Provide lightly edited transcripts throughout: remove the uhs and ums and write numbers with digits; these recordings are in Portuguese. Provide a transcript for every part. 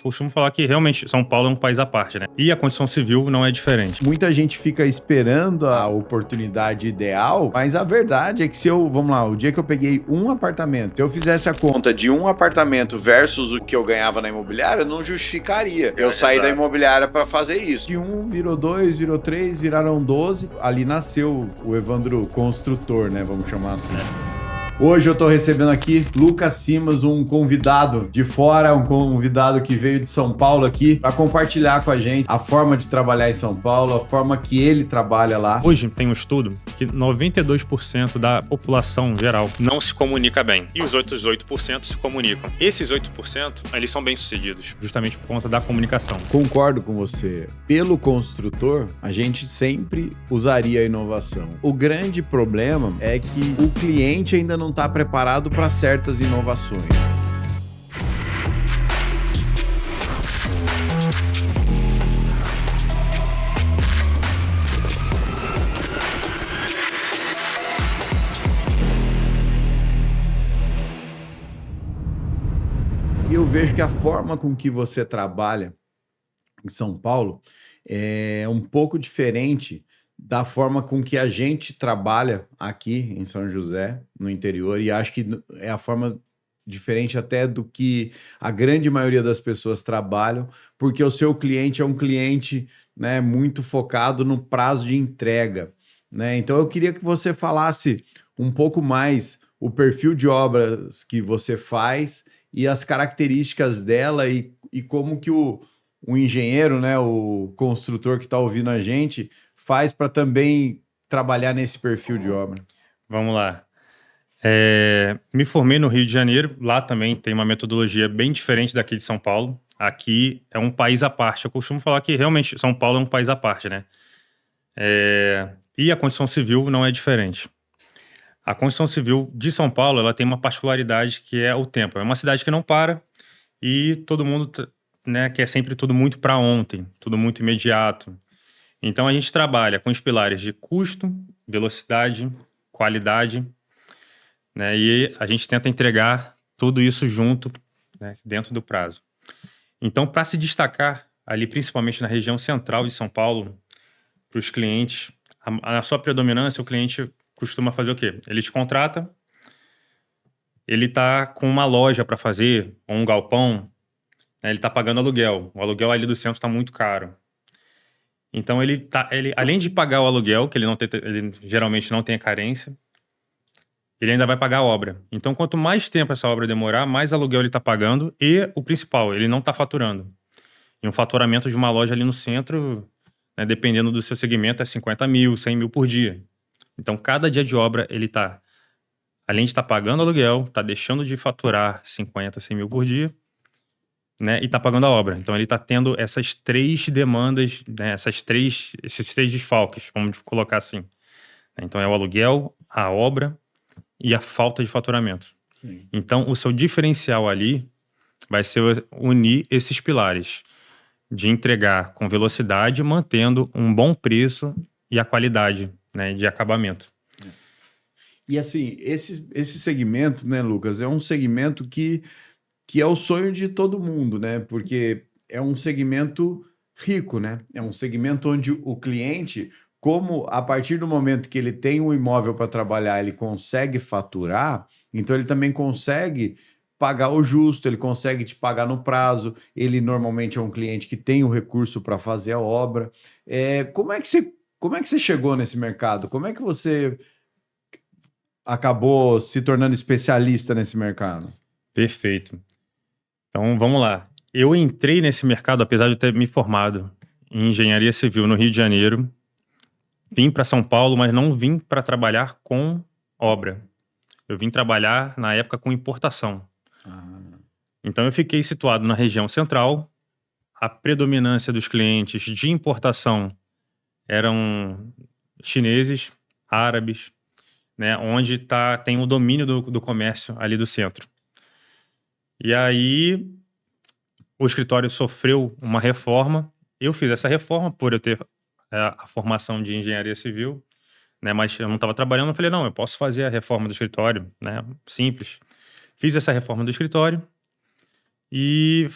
Costumo falar que realmente São Paulo é um país à parte, né? E a construção civil não é diferente. Muita gente fica esperando a oportunidade ideal, mas a verdade é que vamos lá, o dia que eu peguei um apartamento, se eu fizesse a conta de um apartamento versus o que eu ganhava na imobiliária, não justificaria eu sair da imobiliária para fazer isso. De um virou 2, virou 3, viraram 12, ali nasceu o Evandro construtor, né, vamos chamar assim. Hoje eu tô recebendo aqui Lucas Simas, um convidado de fora, um convidado que veio de São Paulo aqui para compartilhar com a gente a forma de trabalhar em São Paulo, a forma que ele trabalha lá. Hoje tem um estudo que 92% da população geral não se comunica bem. E os outros 8% se comunicam. Esses 8%, eles são bem-sucedidos, justamente por conta da comunicação. Concordo com você. Pelo construtor, a gente sempre usaria a inovação. O grande problema é que o cliente ainda não está preparado para certas inovações. E eu vejo que a forma com que você trabalha em São Paulo é um pouco diferente da forma com que a gente trabalha aqui em São José, no interior, e acho que é a forma diferente até do que a grande maioria das pessoas trabalham, porque o seu cliente é um cliente, né, muito focado no prazo de entrega, né? Então eu queria que você falasse um pouco mais o perfil de obras que você faz e as características dela e como que o engenheiro, né, o construtor que está ouvindo a gente faz para também trabalhar nesse perfil de obra. Vamos lá. Me formei no Rio de Janeiro. Lá também tem uma metodologia bem diferente daqui de São Paulo. Aqui é um país à parte. Eu costumo falar que realmente São Paulo é um país à parte, né? E a construção civil não é diferente. A construção civil de São Paulo, ela tem uma particularidade que é o tempo. É uma cidade que não para e todo mundo, né, quer sempre tudo muito para ontem, tudo muito imediato. Então a gente trabalha com os pilares de custo, velocidade, qualidade, né, e a gente tenta entregar tudo isso junto, né, dentro do prazo. Então, para se destacar ali, principalmente na região central de São Paulo, para os clientes, a sua predominância, o cliente costuma fazer o quê? Ele te contrata, ele está com uma loja para fazer, ou um galpão, né, ele está pagando aluguel. O aluguel ali do centro está muito caro. Então, ele além de pagar o aluguel, que ele geralmente não tem a carência, ele ainda vai pagar a obra. Então, quanto mais tempo essa obra demorar, mais aluguel ele está pagando e, o principal, ele não está faturando. E um faturamento de uma loja ali no centro, né, dependendo do seu segmento, é 50 mil, 100 mil por dia. Então, cada dia de obra, ele está, além de estar pagando aluguel, está deixando de faturar 50, 100 mil por dia, né, e está pagando a obra. Então, ele está tendo essas três demandas, né, esses três desfalques, vamos colocar assim. Então, é o aluguel, a obra e a falta de faturamento. Sim. Então, o seu diferencial ali vai ser unir esses pilares de entregar com velocidade, mantendo um bom preço e a qualidade, né, de acabamento. E assim, esse segmento, né, Lucas, é um segmento que é o sonho de todo mundo, né? Porque é um segmento rico, né? É um segmento onde o cliente, como a partir do momento que ele tem um imóvel para trabalhar, ele consegue faturar, então ele também consegue pagar o justo, ele consegue te pagar no prazo, ele normalmente é um cliente que tem o recurso para fazer a obra. Como é que você chegou nesse mercado? Como é que você acabou se tornando especialista nesse mercado? Perfeito. Então, vamos lá. Eu entrei nesse mercado, apesar de eu ter me formado em engenharia civil no Rio de Janeiro. Vim para São Paulo, mas não vim para trabalhar com obra. Eu vim trabalhar, na época, com importação. Então, eu fiquei situado na região central. A predominância dos clientes de importação eram chineses, árabes, né, onde tem o domínio do comércio ali do centro. E aí, o escritório sofreu uma reforma. Eu fiz essa reforma por eu ter a formação de engenharia civil, né, mas eu não estava trabalhando. Eu falei, não, eu posso fazer a reforma do escritório, né, simples. Fiz essa reforma do escritório e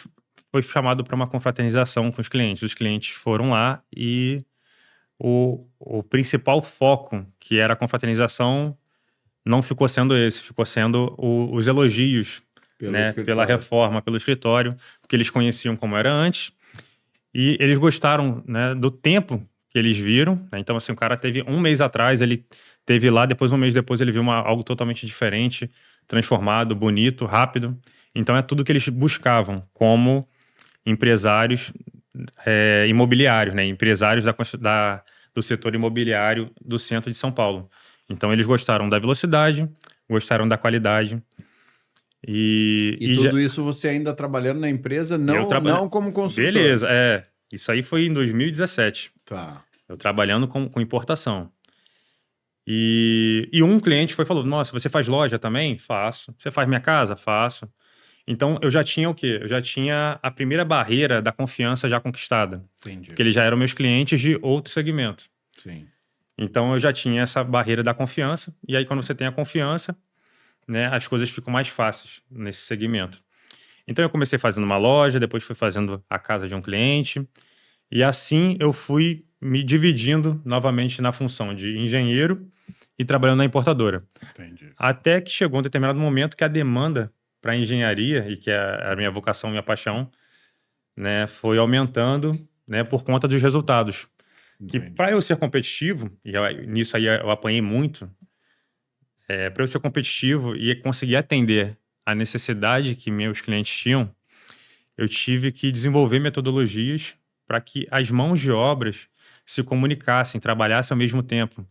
foi chamado para uma confraternização com os clientes. Os clientes foram lá e o principal foco, que era a confraternização, não ficou sendo esse, ficou sendo os elogios, Pelo né, pela escritório. reforma, pelo escritório, porque eles conheciam como era antes, e eles gostaram, né, do tempo que eles viram, né? Então, assim, o cara teve um mês atrás, ele teve lá, depois um mês depois ele viu algo totalmente diferente, transformado, bonito, rápido. Então, é tudo que eles buscavam como empresários imobiliários, né? Empresários do setor imobiliário do centro de São Paulo. Então, eles gostaram da velocidade, gostaram da qualidade. E tudo isso você ainda trabalhando na empresa, Eu trabalhei. não como consultor. Beleza, isso aí foi em 2017. Tá. Eu trabalhando com importação. E um cliente falou: Nossa, você faz loja também? Faço. Você faz minha casa? Faço. Então, eu já tinha o quê? Eu já tinha a primeira barreira da confiança já conquistada. Entendi. Porque eles já eram meus clientes de outro segmento. Sim. Então, eu já tinha essa barreira da confiança. E aí, quando você tem a confiança, né, as coisas ficam mais fáceis nesse segmento. Então, eu comecei fazendo uma loja, depois fui fazendo a casa de um cliente. E assim, eu fui me dividindo novamente na função de engenheiro e trabalhando na importadora. Entendi. Até que chegou um determinado momento que a demanda para engenharia, e que é a minha vocação, minha paixão, né, foi aumentando, né, por conta dos resultados. Que Entendi. para eu ser competitivo, nisso aí eu apanhei muito, para eu ser competitivo e conseguir atender a necessidade que meus clientes tinham, eu tive que desenvolver metodologias para que as mãos de obras se comunicassem, trabalhassem ao mesmo tempo,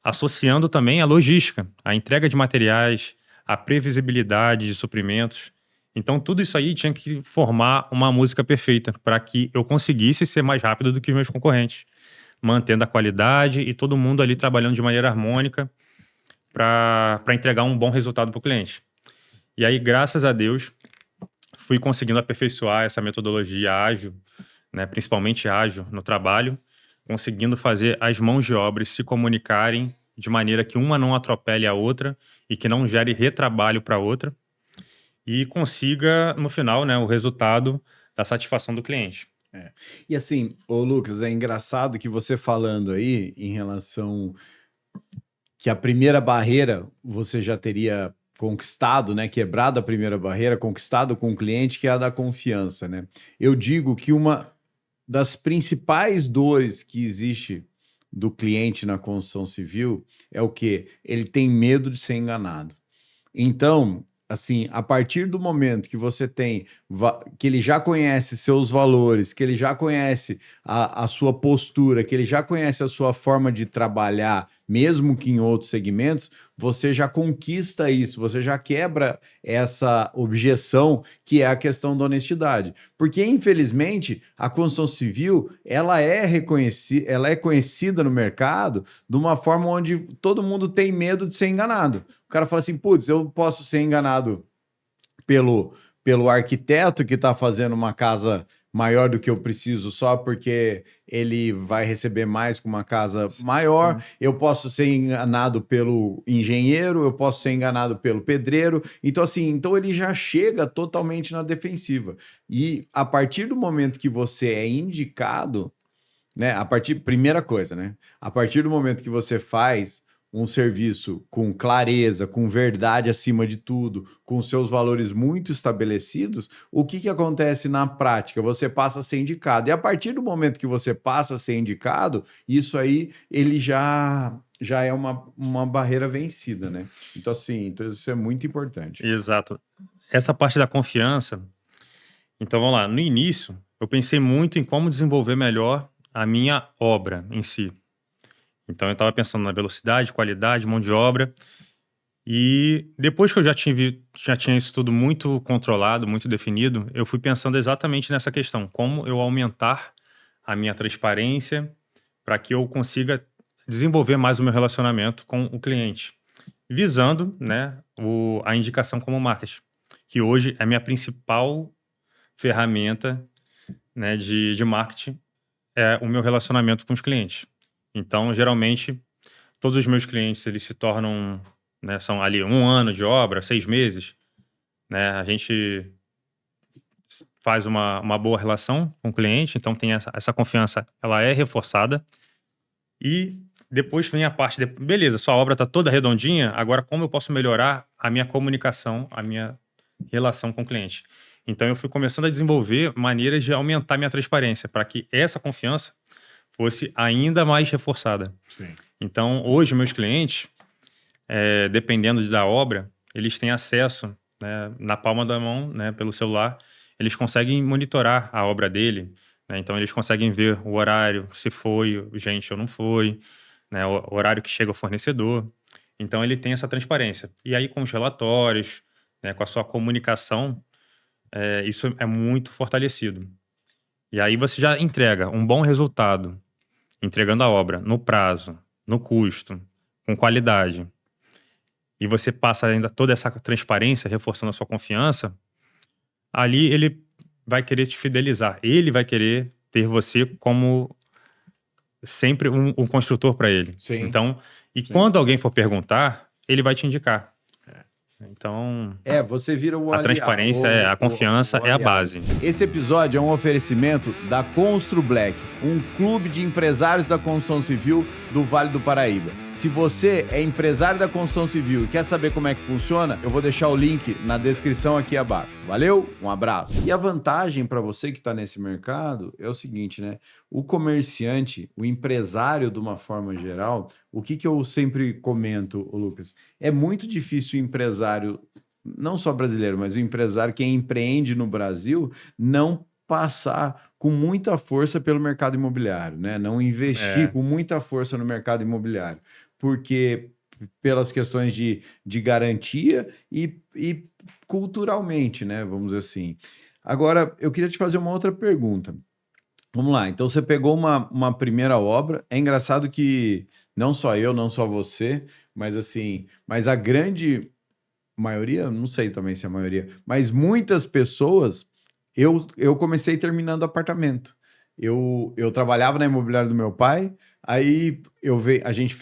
associando também a logística, a entrega de materiais, a previsibilidade de suprimentos. Então, tudo isso aí tinha que formar uma música perfeita para que eu conseguisse ser mais rápido do que os meus concorrentes, mantendo a qualidade e todo mundo ali trabalhando de maneira harmônica para entregar um bom resultado para o cliente. E aí, graças a Deus, fui conseguindo aperfeiçoar essa metodologia ágil, né, principalmente ágil no trabalho, conseguindo fazer as mãos de obras se comunicarem de maneira que uma não atropele a outra e que não gere retrabalho para a outra e consiga, no final, né, o resultado da satisfação do cliente. E assim, ô Lucas, é engraçado que você falando aí em relação que a primeira barreira você já teria conquistado, né? Quebrado a primeira barreira, conquistado com o cliente, que é a da confiança, né? Eu digo que uma das principais dores que existe do cliente na construção civil é o quê? Ele tem medo de ser enganado. Então, assim, a partir do momento que você tem, que ele já conhece seus valores, que ele já conhece a sua postura, que ele já conhece a sua forma de trabalhar, mesmo que em outros segmentos, você já conquista isso, você já quebra essa objeção que é a questão da honestidade. Porque, infelizmente, a construção civil, ela é conhecida no mercado de uma forma onde todo mundo tem medo de ser enganado. O cara fala assim, putz, eu posso ser enganado pelo arquiteto que está fazendo uma casa maior do que eu preciso só porque ele vai receber mais com uma casa maior. Eu posso ser enganado pelo engenheiro, eu posso ser enganado pelo pedreiro. Então, assim, então ele já chega totalmente na defensiva. E a partir do momento que você é indicado, né? Primeira coisa, né? A partir do momento que você faz um serviço com clareza, com verdade acima de tudo, com seus valores muito estabelecidos, o que acontece na prática? Você passa a ser indicado. E a partir do momento que você passa a ser indicado, isso aí ele já é uma barreira vencida, né? Então, assim, isso é muito importante. Exato. Essa parte da confiança, então vamos lá, no início eu pensei muito em como desenvolver melhor a minha obra em si. Então eu estava pensando na velocidade, qualidade, mão de obra. E depois que eu já tinha isso tudo muito controlado, muito definido, eu fui pensando exatamente nessa questão, como eu aumentar a minha transparência para que eu consiga desenvolver mais o meu relacionamento com o cliente, visando, né, a indicação como marketing, que hoje é a minha principal ferramenta, né, de marketing, é o meu relacionamento com os clientes. Então, geralmente, todos os meus clientes, eles se tornam, né, são ali 1 ano de obra, 6 meses, né? A gente faz uma boa relação com o cliente, então tem essa confiança, ela é reforçada. E depois vem a parte de, beleza, sua obra está toda redondinha, agora como eu posso melhorar a minha comunicação, a minha relação com o cliente? Então eu fui começando a desenvolver maneiras de aumentar minha transparência, para que essa confiança fosse ainda mais reforçada. Sim. Então hoje meus clientes, dependendo da obra, eles têm acesso, né, na palma da mão, né, pelo celular, eles conseguem monitorar a obra dele, né, então eles conseguem ver o horário, se foi gente ou não foi, né, o horário que chega o fornecedor. Então ele tem essa transparência. E aí com os relatórios, né, com a sua comunicação, isso é muito fortalecido. E aí você já entrega um bom resultado, entregando a obra no prazo, no custo, com qualidade, e você passa ainda toda essa transparência, reforçando a sua confiança, ali ele vai querer te fidelizar. Ele vai querer ter você como sempre um construtor para ele. Sim. Então, e Sim. quando alguém for perguntar, ele vai te indicar. Então, você vira o a transparência, a confiança é a base. Esse episódio é um oferecimento da Constru Black, um clube de empresários da construção civil do Vale do Paraíba. Se você é empresário da construção civil e quer saber como é que funciona, eu vou deixar o link na descrição aqui abaixo. Valeu? Um abraço. E a vantagem para você que está nesse mercado é o seguinte, né? O comerciante, o empresário de uma forma geral, o que eu sempre comento, Lucas? É muito difícil o empresário, não só brasileiro, mas o empresário que empreende no Brasil, não passar com muita força pelo mercado imobiliário, né? Não investir com muita força no mercado imobiliário, porque pelas questões de garantia e culturalmente, né? Vamos dizer assim. Agora, eu queria te fazer uma outra pergunta. Vamos lá, então você pegou uma primeira obra, é engraçado que não só eu, não só você, mas assim, mas a grande maioria, não sei também se é a maioria, mas muitas pessoas, eu comecei terminando apartamento. Eu trabalhava na imobiliária do meu pai, aí a gente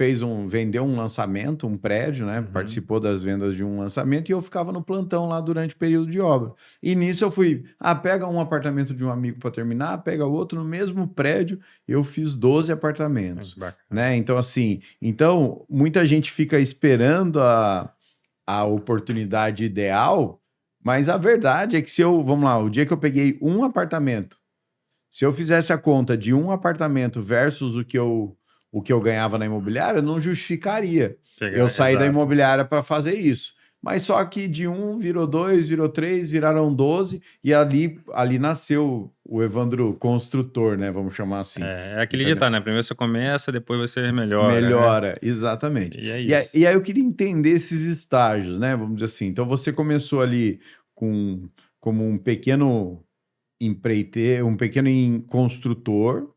vendeu um lançamento, um prédio, né? Participou das vendas de um lançamento e eu ficava no plantão lá durante o período de obra. E nisso eu fui, pega um apartamento de um amigo para terminar, pega outro, no mesmo prédio, eu fiz 12 apartamentos, né? Então assim, muita gente fica esperando a oportunidade ideal, mas a verdade é que vamos lá, o dia que eu peguei um apartamento, se eu fizesse a conta de um apartamento versus o que eu ganhava na imobiliária, não justificaria eu sair da imobiliária para fazer isso. Mas só que de um virou 2, virou 3, viraram 12, e ali nasceu o Evandro construtor, né? Vamos chamar assim. É aquele ditado, né? Primeiro você começa, depois você melhora. Melhora, né? Exatamente. E é isso. E aí eu queria entender esses estágios, né? Vamos dizer assim. Então você começou ali como um pequeno empreiteiro, um pequeno construtor,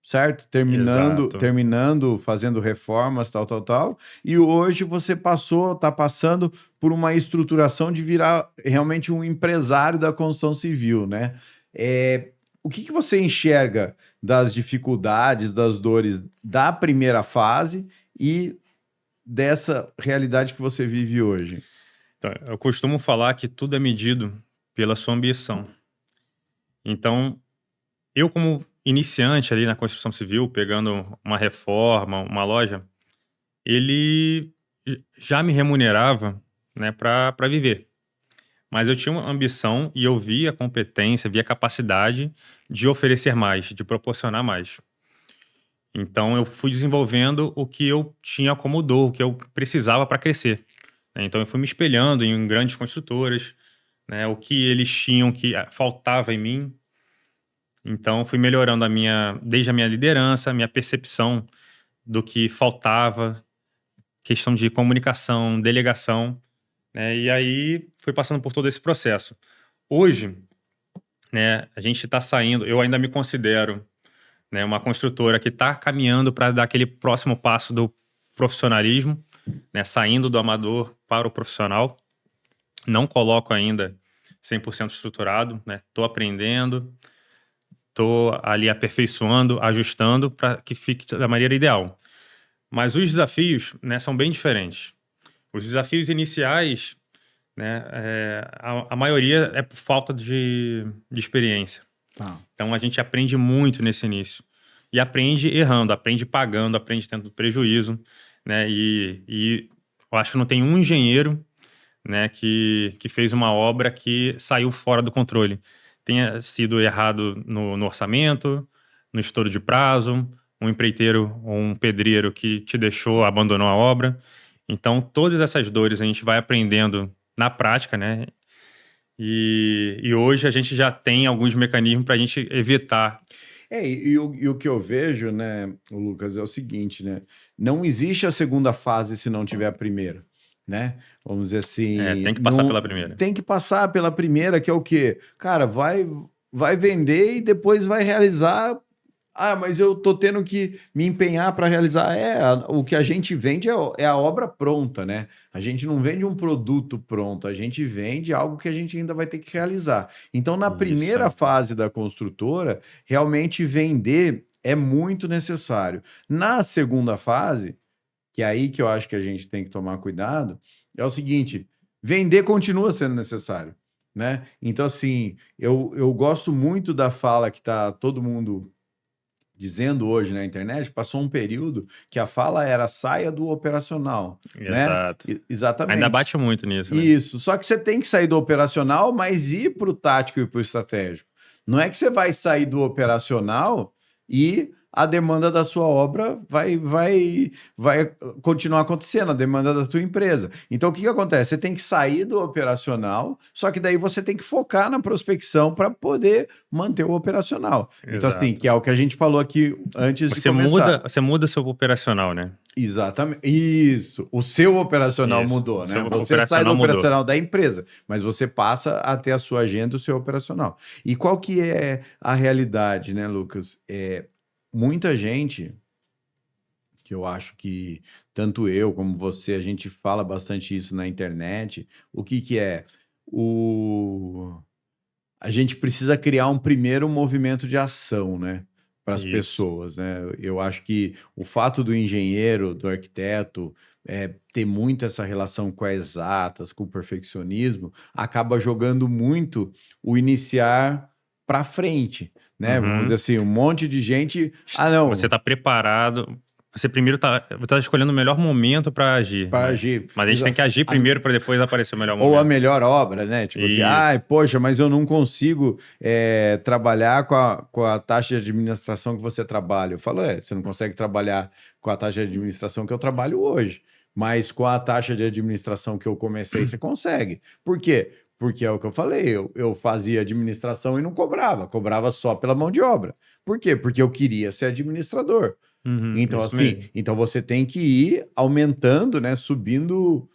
certo? Terminando, fazendo reformas, tal. E hoje você está passando por uma estruturação de virar realmente um empresário da construção civil, né? O que você enxerga das dificuldades, das dores da primeira fase e dessa realidade que você vive hoje? Então, eu costumo falar que tudo é medido pela sua ambição. Então, eu como iniciante ali na construção civil, pegando uma reforma, uma loja, ele já me remunerava, né, para viver. Mas eu tinha uma ambição e eu via a competência, via a capacidade de oferecer mais, de proporcionar mais. Então, eu fui desenvolvendo o que eu tinha como dor, o que eu precisava para crescer. Então, eu fui me espelhando em grandes construtoras, né, o que eles tinham que faltava em mim. Então, fui melhorando desde a minha liderança, a minha percepção do que faltava, questão de comunicação, delegação, né? E aí, fui passando por todo esse processo. Hoje, né, a gente está saindo, eu ainda me considero, né, uma construtora que está caminhando para dar aquele próximo passo do profissionalismo, né, saindo do amador para o profissional. Não coloco ainda 100% estruturado, né? Estou aprendendo, estou ali aperfeiçoando, ajustando para que fique da maneira ideal. Mas os desafios, né, são bem diferentes. Os desafios iniciais né? A maioria é por falta de experiência. Tá. Então a gente aprende muito nesse início. E aprende errando, aprende pagando, aprende tendo prejuízo, né? E eu acho que não tem um engenheiro, né, que fez uma obra que saiu fora do controle. Tenha sido errado no orçamento, no estouro de prazo, um empreiteiro ou um pedreiro que te deixou, abandonou a obra. Então, todas essas dores a gente vai aprendendo na prática, né? E hoje a gente já tem alguns mecanismos para a gente evitar. E o que eu vejo, né, o Lucas, é o seguinte, né? Não existe a segunda fase se não tiver a primeira, né? Vamos dizer assim, Tem que passar não pela primeira. tem que passar pela primeira, que é o quê? Cara, vai vender e depois vai realizar. Ah, mas eu tô tendo que me empenhar para realizar. O que a gente vende é a obra pronta, né? A gente não vende um produto pronto, a gente vende algo que a gente ainda vai ter que realizar. Então, na Isso primeira aí. fase da construtora, realmente vender é muito necessário. Na segunda fase, que é aí que eu acho que a gente tem que tomar cuidado, é o seguinte: vender continua sendo necessário, né? Então, assim, eu gosto muito da fala que tá todo mundo dizendo hoje na internet. Passou um período que a fala era saia do operacional, né? Exato. Ainda Exatamente. bate muito nisso, né? Isso. Só que você tem que sair do operacional, mas ir para o tático e para o estratégico. Não é que você vai sair do operacional e a demanda da sua obra vai continuar acontecendo, a demanda da tua empresa. Então, o que acontece? Você tem que sair do operacional, só que daí você tem que focar na prospecção para poder manter o operacional. Então, assim, Exato. que é o que a gente falou aqui antes de Você muda, começar. você muda seu operacional, né? Exatamente. Isso. O seu operacional Isso. mudou, O né? seu Você sai do operacional mudou. operacional da empresa, mas você passa a ter a sua agenda, o seu operacional. E qual que é a realidade, né, Lucas? Muita gente, que eu acho que tanto eu como você, a gente fala bastante isso na internet. O que que é? O... A gente precisa criar um primeiro movimento de ação, né? Para as Isso. pessoas, né? Eu acho que o fato do engenheiro, do arquiteto, ter muito essa relação com as exatas, com o perfeccionismo, acaba jogando muito o iniciar para frente, né? Vamos dizer Uhum. assim, um monte de gente. Ah, Você não, está preparado. Você primeiro tá escolhendo o melhor momento para agir, para né? agir. Mas a gente tem que agir primeiro para depois aparecer o melhor Ou a momento. melhor obra, né? Tipo assim, ai, Isso. poxa, mas eu não consigo trabalhar com a taxa de administração que você trabalha. Eu falo, você não consegue trabalhar com a taxa de administração que eu trabalho hoje, mas com a taxa de administração que eu comecei, você consegue. Por quê? Porque é o que eu falei, eu fazia administração e não cobrava só pela mão de obra. Por quê? Porque eu queria ser administrador. Então, Isso assim, mesmo. então você tem que ir aumentando, né? Subindo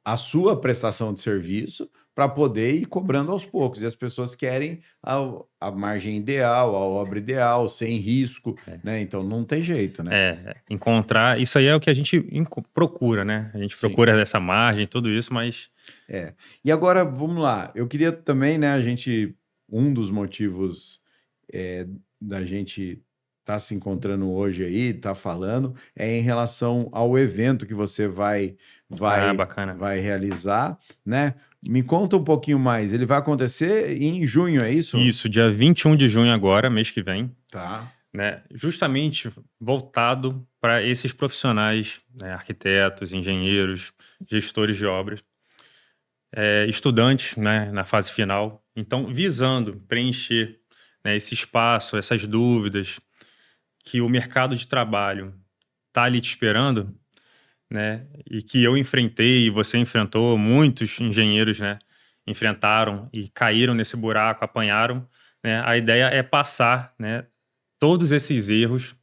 a sua prestação de serviço para poder ir cobrando aos poucos. E as pessoas querem a margem ideal, a obra ideal, sem risco, né? Então não tem jeito, né? Encontrar. Isso aí é o que a gente procura, né? A gente Sim. procura essa margem, tudo isso, mas. E agora, vamos lá. Eu queria também, né, um dos motivos da gente estar se encontrando hoje aí, tá falando, é em relação ao evento que você vai, Bacana. vai realizar, né? Me conta um pouquinho mais. Ele vai acontecer em junho, é isso? Isso, dia 21 de junho agora, mês que vem, Tá. né? Justamente voltado para esses profissionais, né? Arquitetos, engenheiros, gestores de obras, estudantes, né? Na fase final. Então, visando preencher, né? Esse espaço, essas dúvidas que o mercado de trabalho está ali te esperando, né? E que eu enfrentei, e você enfrentou, muitos engenheiros, né? Enfrentaram e caíram nesse buraco, apanharam, né? A ideia é passar, né? Todos esses erros,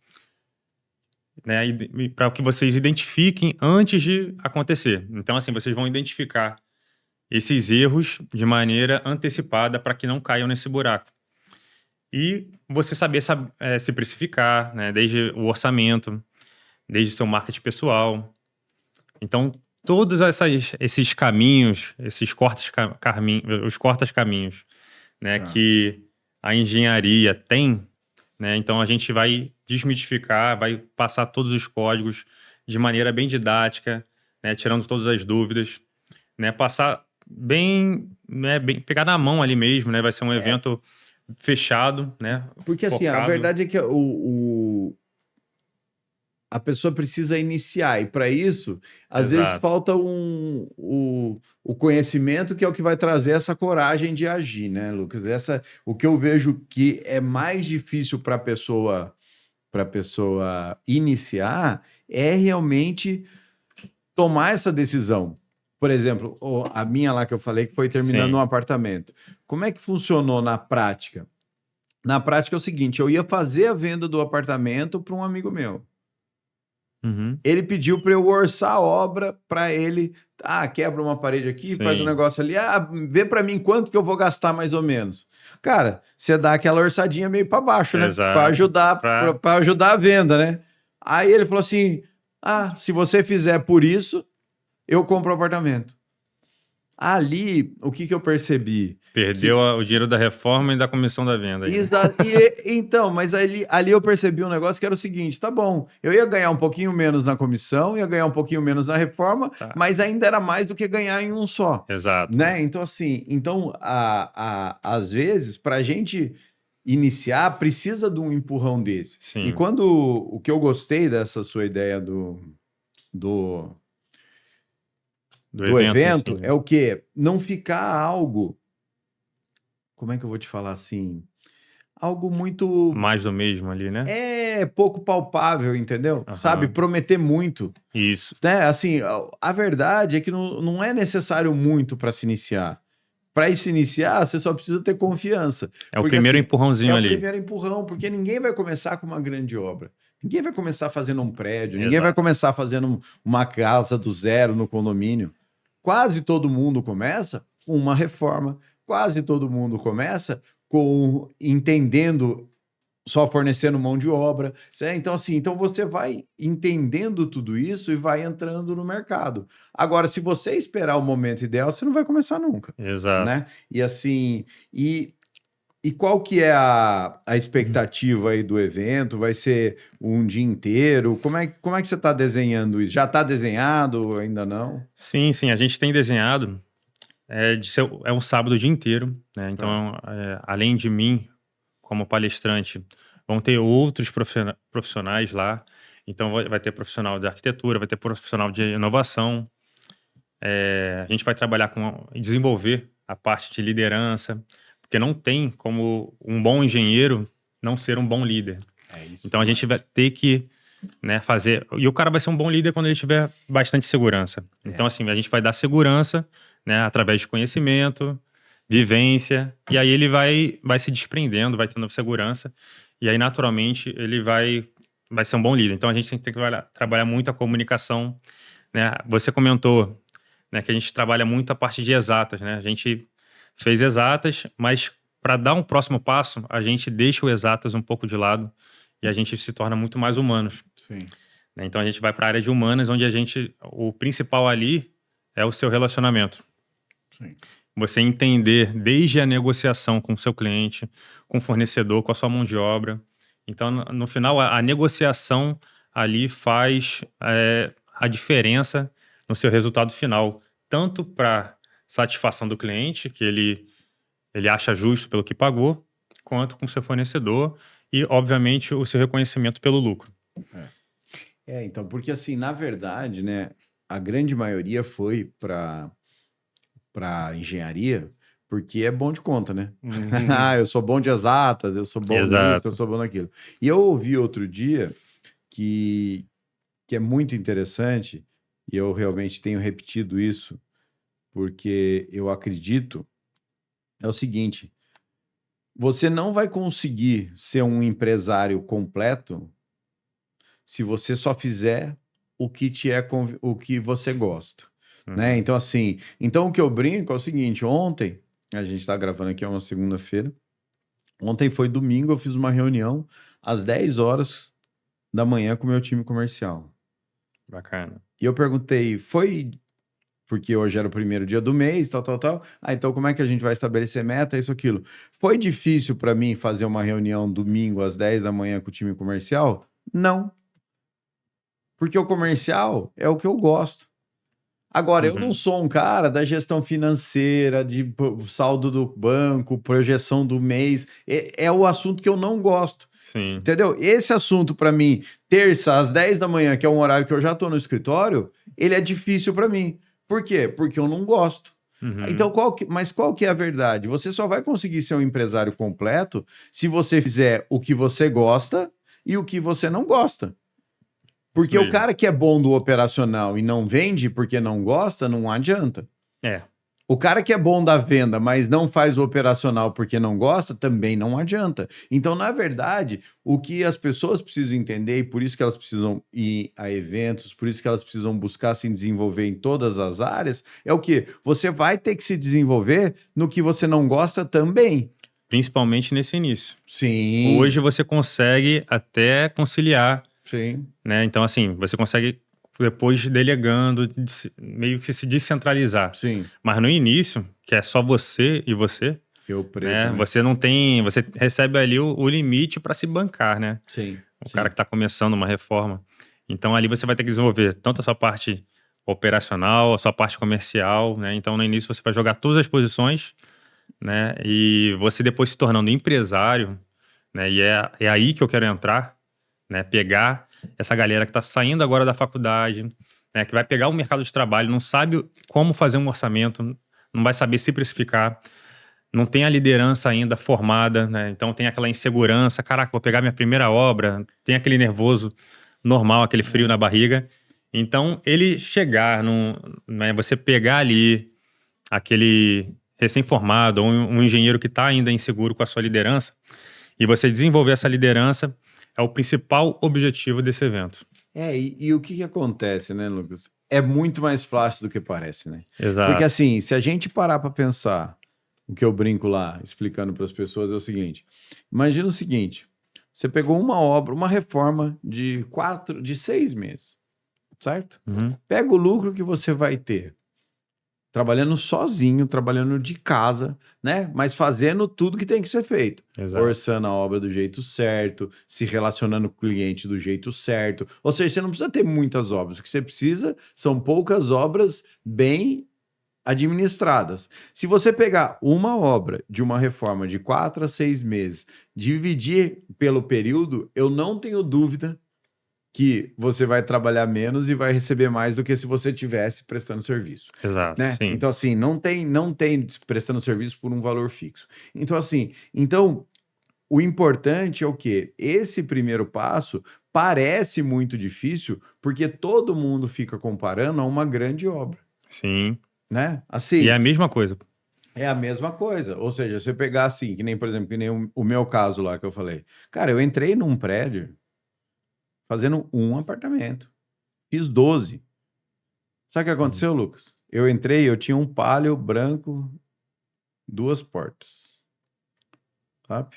né? Para que vocês identifiquem antes de acontecer. Então, assim, vocês vão identificar esses erros de maneira antecipada para que não caiam nesse buraco. E você saber se precificar, né? Desde o orçamento, desde seu marketing pessoal. Então, todos esses caminhos, esses os cortas-caminhos, né, Tá. que a engenharia tem, né, então a gente vai desmitificar, vai passar todos os códigos de maneira bem didática, né, tirando todas as dúvidas. né, passar bem, né, bem, pegar na mão ali mesmo, né? Vai ser um evento fechado, né? Porque assim, a Focado. verdade é que a pessoa precisa iniciar, e para isso, às vezes Exato. falta o conhecimento, que é o que vai trazer essa coragem de agir, né, Lucas? O que eu vejo que é mais difícil para a pessoa iniciar é realmente tomar essa decisão. Por exemplo, a minha lá que eu falei que foi terminando um Sim. apartamento. Como é que funcionou na prática? Na prática é o seguinte, eu ia fazer a venda do apartamento para um amigo meu. Uhum. Ele pediu para eu orçar a obra para ele. Ah, quebra uma parede aqui, faz um Sim. negócio ali. Ah, vê para mim quanto que eu vou gastar mais ou menos. Cara, você dá aquela orçadinha meio para baixo, né? Para Exato. ajudar, Pra... para ajudar a venda, né? Aí ele falou assim: "Ah, se você fizer por isso, eu compro o apartamento". Ali, o que eu percebi? Perdeu Que o dinheiro da reforma e da comissão da venda aí, né? Então, mas ali eu percebi um negócio que era o seguinte: tá bom, eu ia ganhar um pouquinho menos na comissão, ia ganhar um pouquinho menos na reforma, Tá. mas ainda era mais do que ganhar em um só, Exato. né? Então, assim, às vezes, para a gente iniciar, precisa de um empurrão desse. E Sim. quando o que eu gostei dessa sua ideia do, Do do evento em si, evento né? é o quê? Não ficar algo, como é que eu vou te falar assim? Algo muito Mais do mesmo ali, né? pouco palpável, entendeu? Sabe? Aham. Prometer muito, Isso. né? Assim, a verdade é que não é necessário muito para se iniciar. Para se iniciar, você só precisa ter confiança. É o Porque, primeiro assim, é empurrãozinho o ali. primeiro empurrão, porque ninguém vai começar com uma grande obra. Ninguém vai começar fazendo um prédio, ninguém vai Exato. começar fazendo uma casa do zero no condomínio. Quase todo mundo começa com uma reforma. Quase todo mundo começa com entendendo, só fornecendo mão de obra. Então, assim, então você vai entendendo tudo isso e vai entrando no mercado. Agora, se você esperar o momento ideal, você não vai começar nunca, Exato. né? E assim, e qual que é a Uhum. expectativa aí do evento? Vai ser um dia inteiro? Como é que você está desenhando isso? Já está desenhado? Ainda não? Sim, sim, a gente tem desenhado. É um sábado o dia inteiro, né? Tá. Então, além de mim, como palestrante, vão ter outros profissionais lá. Então, vai ter profissional de arquitetura, vai ter profissional de inovação. A gente vai trabalhar com desenvolver a parte de liderança, porque não tem como um bom engenheiro não ser um bom líder. É isso Então, a gente demais. vai ter que, né, fazer. E o cara vai ser um bom líder quando ele tiver bastante segurança. Então, É. assim, a gente vai dar segurança, né, através de conhecimento, vivência, e aí ele vai se desprendendo, vai tendo segurança, e aí, naturalmente, ele vai ser um bom líder. Então, a gente tem que trabalhar muito a comunicação, né? Você comentou, né, que a gente trabalha muito a parte de exatas, né? A gente fez exatas, mas para dar um próximo passo, a gente deixa o exatas um pouco de lado e a gente se torna muito mais humanos, Sim, né? Então a gente vai para a área de humanas, onde o principal ali é o seu relacionamento. sim. Você entender desde a negociação com o seu cliente, com o fornecedor, com a sua mão de obra. Então, no final, a negociação ali faz a diferença no seu resultado final, tanto para satisfação do cliente, que ele acha justo pelo que pagou, quanto com o seu fornecedor e, obviamente, o seu reconhecimento pelo lucro. Então, porque assim, na verdade, né, a grande maioria foi para engenharia, porque é bom de conta, né? Ah, eu sou bom de exatas, eu sou bom nisso, eu Exato. sou bom naquilo. E eu ouvi outro dia que, que é muito interessante, e eu realmente tenho repetido isso, porque eu acredito, é o seguinte: você não vai conseguir ser um empresário completo se você só fizer o que você gosta, né? Uhum. Então, assim, então o que eu brinco é o seguinte: ontem, a gente está gravando aqui, é uma segunda-feira, ontem foi domingo, eu fiz uma reunião às 10 horas da manhã com o meu time comercial. Bacana. E eu perguntei, foi porque hoje era o primeiro dia do mês, tal, tal, tal. Ah, então como é que a gente vai estabelecer meta, isso, aquilo? Foi difícil para mim fazer uma reunião domingo às 10 da manhã com o time comercial? Não, porque o comercial é o que eu gosto. Agora, eu não Uhum. sou um cara da gestão financeira, de saldo do banco, projeção do mês. É o assunto que eu não gosto. Sim. Entendeu? Esse assunto, para mim, terça às 10 da manhã, que é um horário que eu já estou no escritório, ele é difícil para mim. Por quê? Porque eu não gosto. Então, Uhum. mas qual que é a verdade? Você só vai conseguir ser um empresário completo se você fizer o que você gosta e o que você não gosta. Isso Porque o mesmo. cara que é bom do operacional e não vende porque não gosta, não adianta. É. O cara que é bom da venda, mas não faz o operacional porque não gosta, também não adianta. Então, na verdade, o que as pessoas precisam entender, e por isso que elas precisam ir a eventos, por isso que elas precisam buscar se desenvolver em todas as áreas, é o que? Você vai ter que se desenvolver no que você não gosta também. Principalmente nesse início. Sim, Hoje você consegue até conciliar, sim, né? Então, assim, você consegue depois delegando, meio que se descentralizar. sim. Mas no início, que é só você e você, Eu preso, né? né? Você não tem, você recebe ali o limite para se bancar, né? Sim, O cara sim. que está começando uma reforma. Então ali você vai ter que desenvolver tanto a sua parte operacional, a sua parte comercial, né? Então no início você vai jogar todas as posições, né? E você depois se tornando empresário, né? E é aí que eu quero entrar, né? Pegar essa galera que está saindo agora da faculdade, né? Que vai pegar o mercado de trabalho, não sabe como fazer um orçamento, não vai saber se precificar, não tem a liderança ainda formada, né? Então tem aquela insegurança, caraca, vou pegar minha primeira obra, tem aquele nervoso normal, aquele frio na É. barriga. Então ele chegar né, você pegar ali aquele recém-formado ou um engenheiro que está ainda inseguro com a sua liderança e você desenvolver essa liderança é o principal objetivo desse evento. E o que que acontece, né, Lucas? É muito mais fácil do que parece, né? Porque Exato. assim, se a gente parar para pensar, o que eu brinco lá, explicando para as pessoas é o seguinte: imagina o seguinte, você pegou uma obra, uma reforma de 6 meses, certo? Uhum. Pega o lucro que você vai ter trabalhando sozinho, trabalhando de casa, né? Mas fazendo tudo que tem que ser feito. Exato. Orçando a obra do jeito certo, se relacionando com o cliente do jeito certo. Ou seja, você não precisa ter muitas obras. O que você precisa são poucas obras bem administradas. Se você pegar uma obra de uma reforma de 4 a 6 meses, dividir pelo período, eu não tenho dúvida que você vai trabalhar menos e vai receber mais do que se você tivesse prestando serviço, Exato. né? Sim. Então assim, não tem prestando serviço por um valor fixo. Então assim, o importante é o quê? Esse primeiro passo parece muito difícil porque todo mundo fica comparando a uma grande obra, Sim. né? E é Assim, a mesma coisa. é a mesma coisa. Ou seja, você pegar assim, que nem, por exemplo, que nem o meu caso lá que eu falei. Cara, eu entrei num prédio fazendo um apartamento. Fiz 12. Sabe o que Uhum. aconteceu, Lucas? Eu entrei, eu tinha um Palio branco, 2 portas, sabe?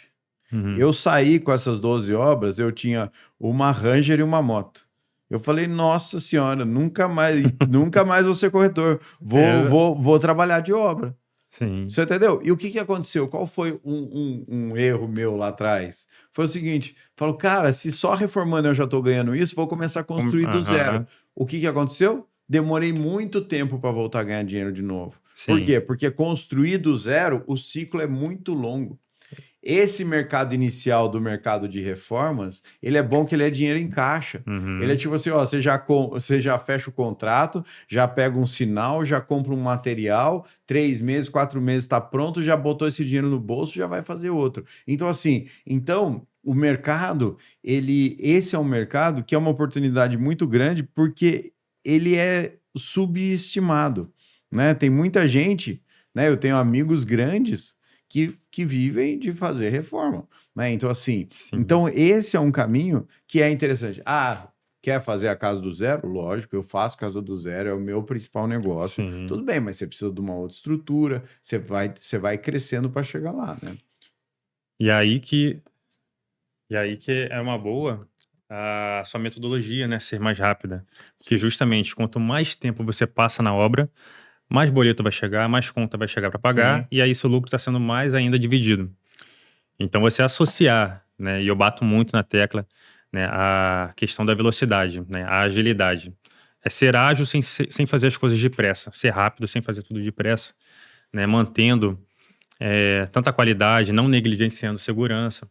Uhum. Eu saí com essas 12 obras, eu tinha uma Ranger e uma moto. Eu falei, nossa senhora, nunca mais vou ser corretor. Vou, É, vou, vou trabalhar de obra. sim. Você entendeu? E o que que aconteceu? Qual foi um erro meu lá atrás? Foi o seguinte: falou, cara, se só reformando eu já estou ganhando isso, vou começar a construir do zero. Aham. O que que aconteceu? Demorei muito tempo para voltar a ganhar dinheiro de novo. Por Sim. quê? Porque construir do zero, o ciclo é muito longo. Esse mercado inicial do mercado de reformas, ele é bom que ele é dinheiro em caixa. Ele é Uhum. tipo assim, ó, você já fecha o contrato, já pega um sinal, já compra um material, 3 meses, 4 meses está pronto, já botou esse dinheiro no bolso, já vai fazer outro. Então, assim, o mercado, esse é um mercado que é uma oportunidade muito grande porque ele é subestimado, né? Tem muita gente, né? Eu tenho amigos grandes que vivem de fazer reforma, né? Então, assim, Sim. esse é um caminho que é interessante. Ah, quer fazer a casa do zero? Lógico, eu faço casa do zero, é o meu principal negócio. Sim. Tudo bem, mas você precisa de uma outra estrutura, você vai crescendo para chegar lá, né? E aí que, e aí que é uma boa a sua metodologia, né, ser mais rápida. Porque justamente quanto mais tempo você passa na obra, mais boleto vai chegar, mais conta vai chegar para pagar, Sim, e aí seu lucro está sendo mais ainda dividido. Então você associar, né, e eu bato muito na tecla, né, a questão da velocidade, né, a agilidade. É ser ágil sem fazer as coisas depressa. Ser rápido sem fazer tudo depressa, né? Mantendo tanta qualidade, não negligenciando segurança.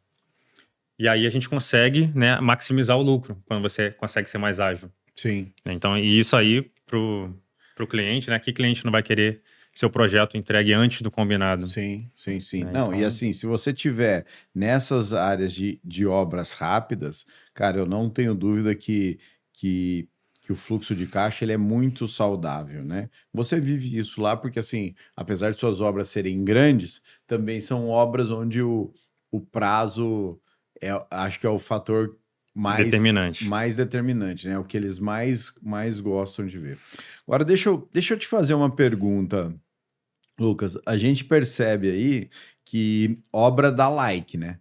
E aí a gente consegue, né, maximizar o lucro quando você consegue ser mais ágil. Sim. Então, e isso aí pro cliente, né? Que cliente não vai querer seu projeto entregue antes do combinado? Sim, sim, sim. Né? Não, e Então, assim, se você tiver nessas áreas de obras rápidas, cara, eu não tenho dúvida que, que o fluxo de caixa ele é muito saudável, né? Você vive isso lá porque, assim, apesar de suas obras serem grandes, também são obras onde o prazo acho que é o fator determinante. mais determinante, né? O que eles mais gostam de ver. Agora, deixa eu te fazer uma pergunta. Lucas, a gente percebe aí que obra dá like, né?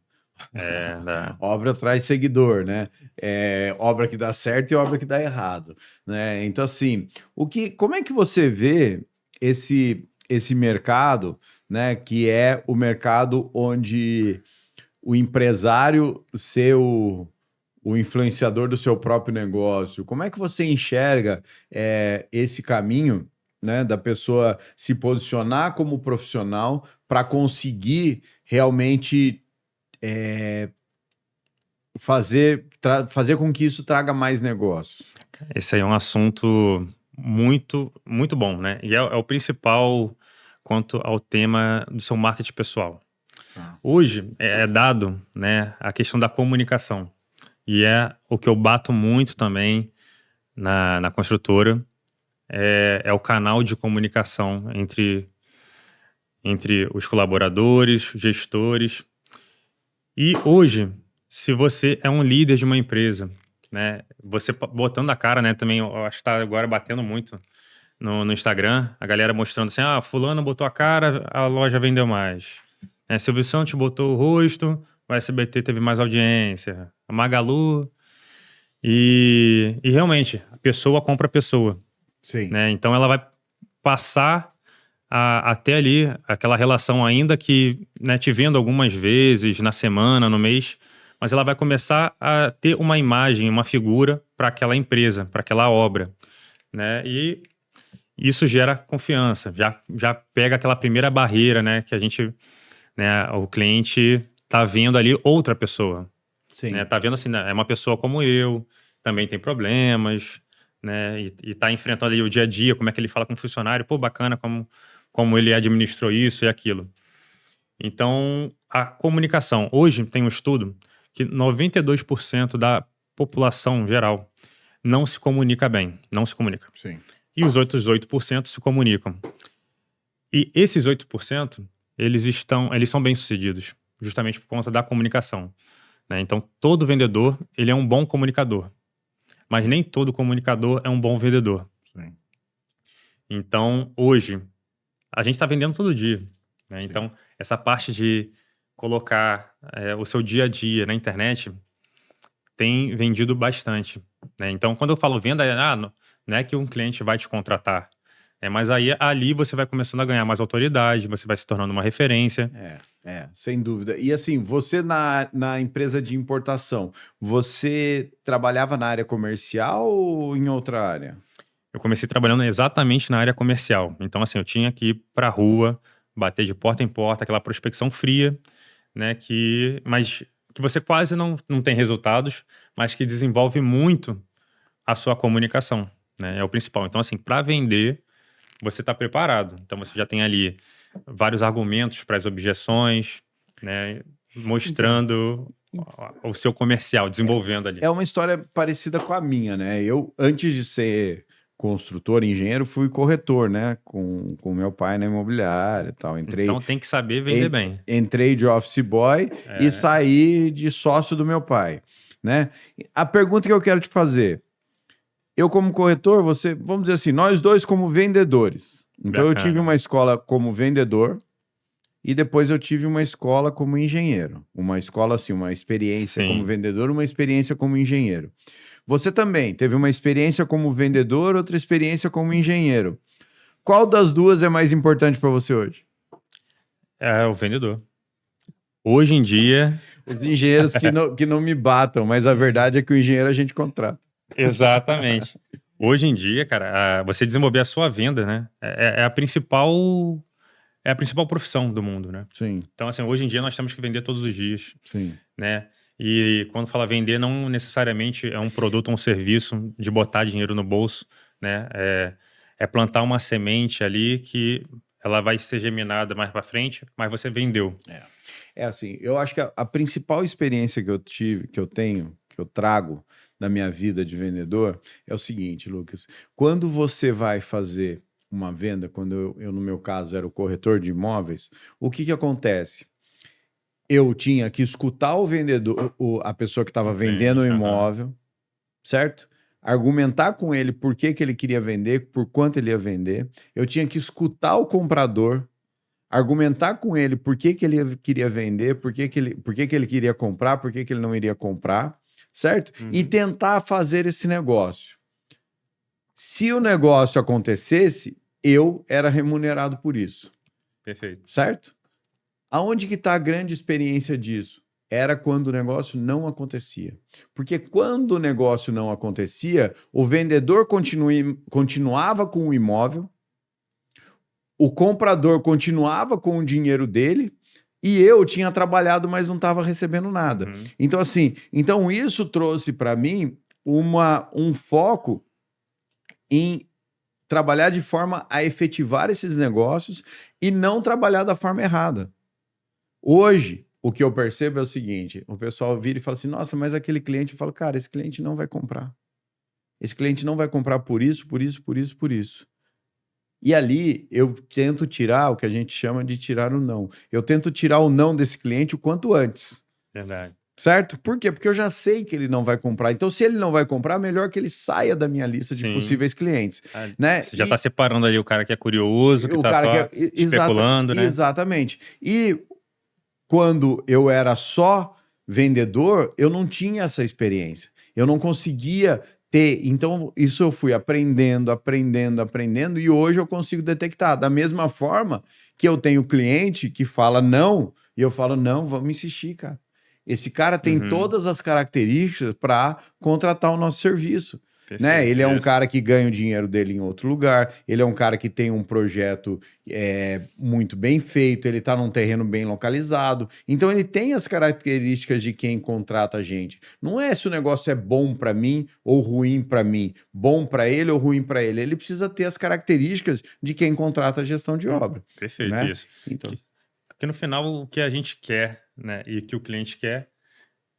Obra traz seguidor, né? Obra que dá certo e obra que dá errado, né? Então, assim, como é que você vê esse mercado, né? Que é o mercado onde o empresário ser o influenciador do seu próprio negócio. Como é que você enxerga esse caminho, né, da pessoa se posicionar como profissional para conseguir realmente fazer com que isso traga mais negócios? Esse aí é um assunto muito, muito bom, né? E é o principal quanto ao tema do seu marketing pessoal. Tá. Hoje é dado, né, a questão da comunicação. E é o que eu bato muito também na construtora, é o canal de comunicação entre os colaboradores, gestores. E hoje, se você é um líder de uma empresa, né, você botando a cara, né, também, eu acho que tá agora batendo muito no Instagram, a galera mostrando assim, fulano botou a cara, a loja vendeu mais. Silvio Santos botou o rosto, o SBT teve mais audiência, a Magalu, e realmente, a pessoa compra a pessoa, Sim. né, então ela vai passar até ali aquela relação ainda que, né, te vendo algumas vezes na semana, no mês, mas ela vai começar a ter uma imagem, uma figura para aquela empresa, para aquela obra, né? E isso gera confiança, já pega aquela primeira barreira, né, que a gente, né, o cliente tá vendo ali outra pessoa, né? Sim. Tá vendo assim, né, é uma pessoa como eu, também tem problemas, né? E tá enfrentando ali o dia a dia, como é que ele fala com o funcionário, pô, bacana como ele administrou isso e aquilo. Então, a comunicação. Hoje tem um estudo que 92% da população geral não se comunica bem, não se comunica. Sim. E os outros 8% se comunicam. E esses 8%, eles são bem-sucedidos, justamente por conta da comunicação, né? Então, todo vendedor, ele é um bom comunicador, mas nem todo comunicador é um bom vendedor. Sim. Então, hoje, a gente está vendendo todo dia, né? Sim. Então, essa parte de colocar o seu dia a dia na internet tem vendido bastante, né? Então, quando eu falo venda, não é que um cliente vai te contratar, mas aí ali você vai começando a ganhar mais autoridade, você vai se tornando uma referência. Sem dúvida. E assim, você na empresa de importação, você trabalhava na área comercial ou em outra área? Eu comecei trabalhando exatamente na área comercial. Então, assim, eu tinha que ir para a rua, bater de porta em porta, aquela prospecção fria, né? Mas que você quase não tem resultados, mas que desenvolve muito a sua comunicação, né? É o principal. Então, assim, para vender, você está preparado. Então, você já tem ali vários argumentos para as objeções, né? Mostrando o seu comercial, desenvolvendo ali. É uma história parecida com a minha, né? Eu, antes de ser construtor, engenheiro, fui corretor, né? Com meu pai na imobiliária e tal. Então, tem que saber vender bem. Entrei de office boy e saí de sócio do meu pai, né? A pergunta que eu quero te fazer, eu como corretor, vamos dizer assim, nós dois como vendedores. Então, eu tive uma escola como vendedor e depois eu tive uma escola como engenheiro. Uma escola, assim, uma experiência como vendedor, uma experiência como engenheiro. Você também teve uma experiência como vendedor, outra experiência como engenheiro. Qual das duas é mais importante para você hoje? É o vendedor. Hoje em dia... Os engenheiros que não me batam, mas a verdade é que o engenheiro a gente contrata. Exatamente. Hoje em dia, cara, você desenvolver a sua venda, né, é a principal profissão do mundo, né. Sim, Então, assim, hoje em dia nós temos que vender todos os dias, sim. né. E quando fala vender, não necessariamente é um produto ou um serviço de botar dinheiro no bolso, né. É plantar uma semente ali que ela vai ser geminada mais para frente, mas você vendeu. É. É assim, eu acho que a principal experiência que eu tive, que eu tenho, que eu trago da minha vida de vendedor é o seguinte, Lucas. Quando você vai fazer uma venda, quando no meu caso, era o corretor de imóveis, o que que acontece? Eu tinha que escutar o vendedor, a pessoa que estava O vendendo o cliente, aham. imóvel, certo? Argumentar com ele por que que ele queria vender, por quanto ele ia vender. Eu tinha que escutar o comprador, argumentar com ele por que que queria vender, por que que ele queria comprar, por que que ele não iria comprar, certo? E Uhum. tentar fazer esse negócio. Se o negócio acontecesse, eu era remunerado por isso, Perfeito. certo? Aonde que está a grande experiência disso? Era quando o negócio não acontecia. Porque quando o negócio não acontecia, o vendedor continuava com o imóvel, o comprador continuava com o dinheiro dele e eu tinha trabalhado, mas não estava recebendo nada. Uhum. Então, assim, então isso trouxe para mim um foco em trabalhar de forma a efetivar esses negócios e não trabalhar da forma errada. Hoje, o que eu percebo é o seguinte: o pessoal vira e fala assim, nossa, mas aquele cliente, eu falo, cara, esse cliente não vai comprar. Esse cliente não vai comprar por isso, por isso, por isso, por isso. E ali eu tento tirar o que a gente chama de tirar o não. Eu tento tirar o não desse cliente o quanto antes, Verdade. certo? Por quê? Porque eu já sei que ele não vai comprar. Então, se ele não vai comprar, melhor que ele saia da minha lista de Sim. possíveis clientes, Ah, né? você já está separando ali o cara que é curioso, que O está cara que só é especulando, né. exatamente. E quando eu era só vendedor, eu não tinha essa experiência. Eu não conseguia ter. Então, isso eu fui aprendendo, aprendendo, aprendendo, e hoje eu consigo detectar. Da mesma forma que eu tenho cliente que fala não, e eu falo, não, vamos insistir, cara. Esse cara tem Uhum. todas as características para contratar o nosso serviço. Né? Perfeito, Ele é um isso. cara que ganha o dinheiro dele em outro lugar, ele é um cara que tem um projeto muito bem feito, ele está num terreno bem localizado. Então ele tem as características de quem contrata a gente. Não é se o negócio é bom para mim ou ruim para mim, bom para ele ou ruim para ele. Ele precisa ter as características de quem contrata a gestão de obra, Perfeito, né? isso. Então, Que no final o que a gente quer, né, e que o cliente quer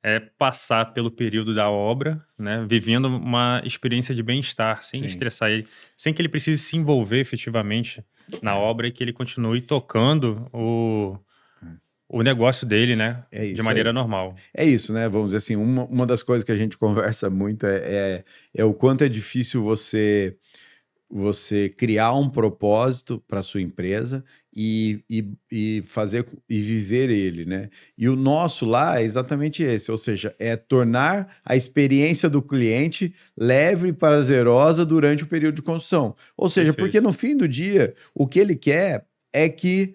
é passar pelo período da obra, né, vivendo uma experiência de bem-estar, sem sim. estressar ele, sem que ele precise se envolver efetivamente na obra e que ele continue tocando o negócio dele, né, É de isso maneira aí. normal. É isso, né? Vamos dizer assim, uma das coisas que a gente conversa muito é o quanto é difícil você criar um propósito para sua empresa e fazer e viver ele, né? E o nosso lá é exatamente esse, ou seja, é tornar a experiência do cliente leve e prazerosa durante o período de construção. Ou seja, porque Perfeito. no fim do dia, o que ele quer é que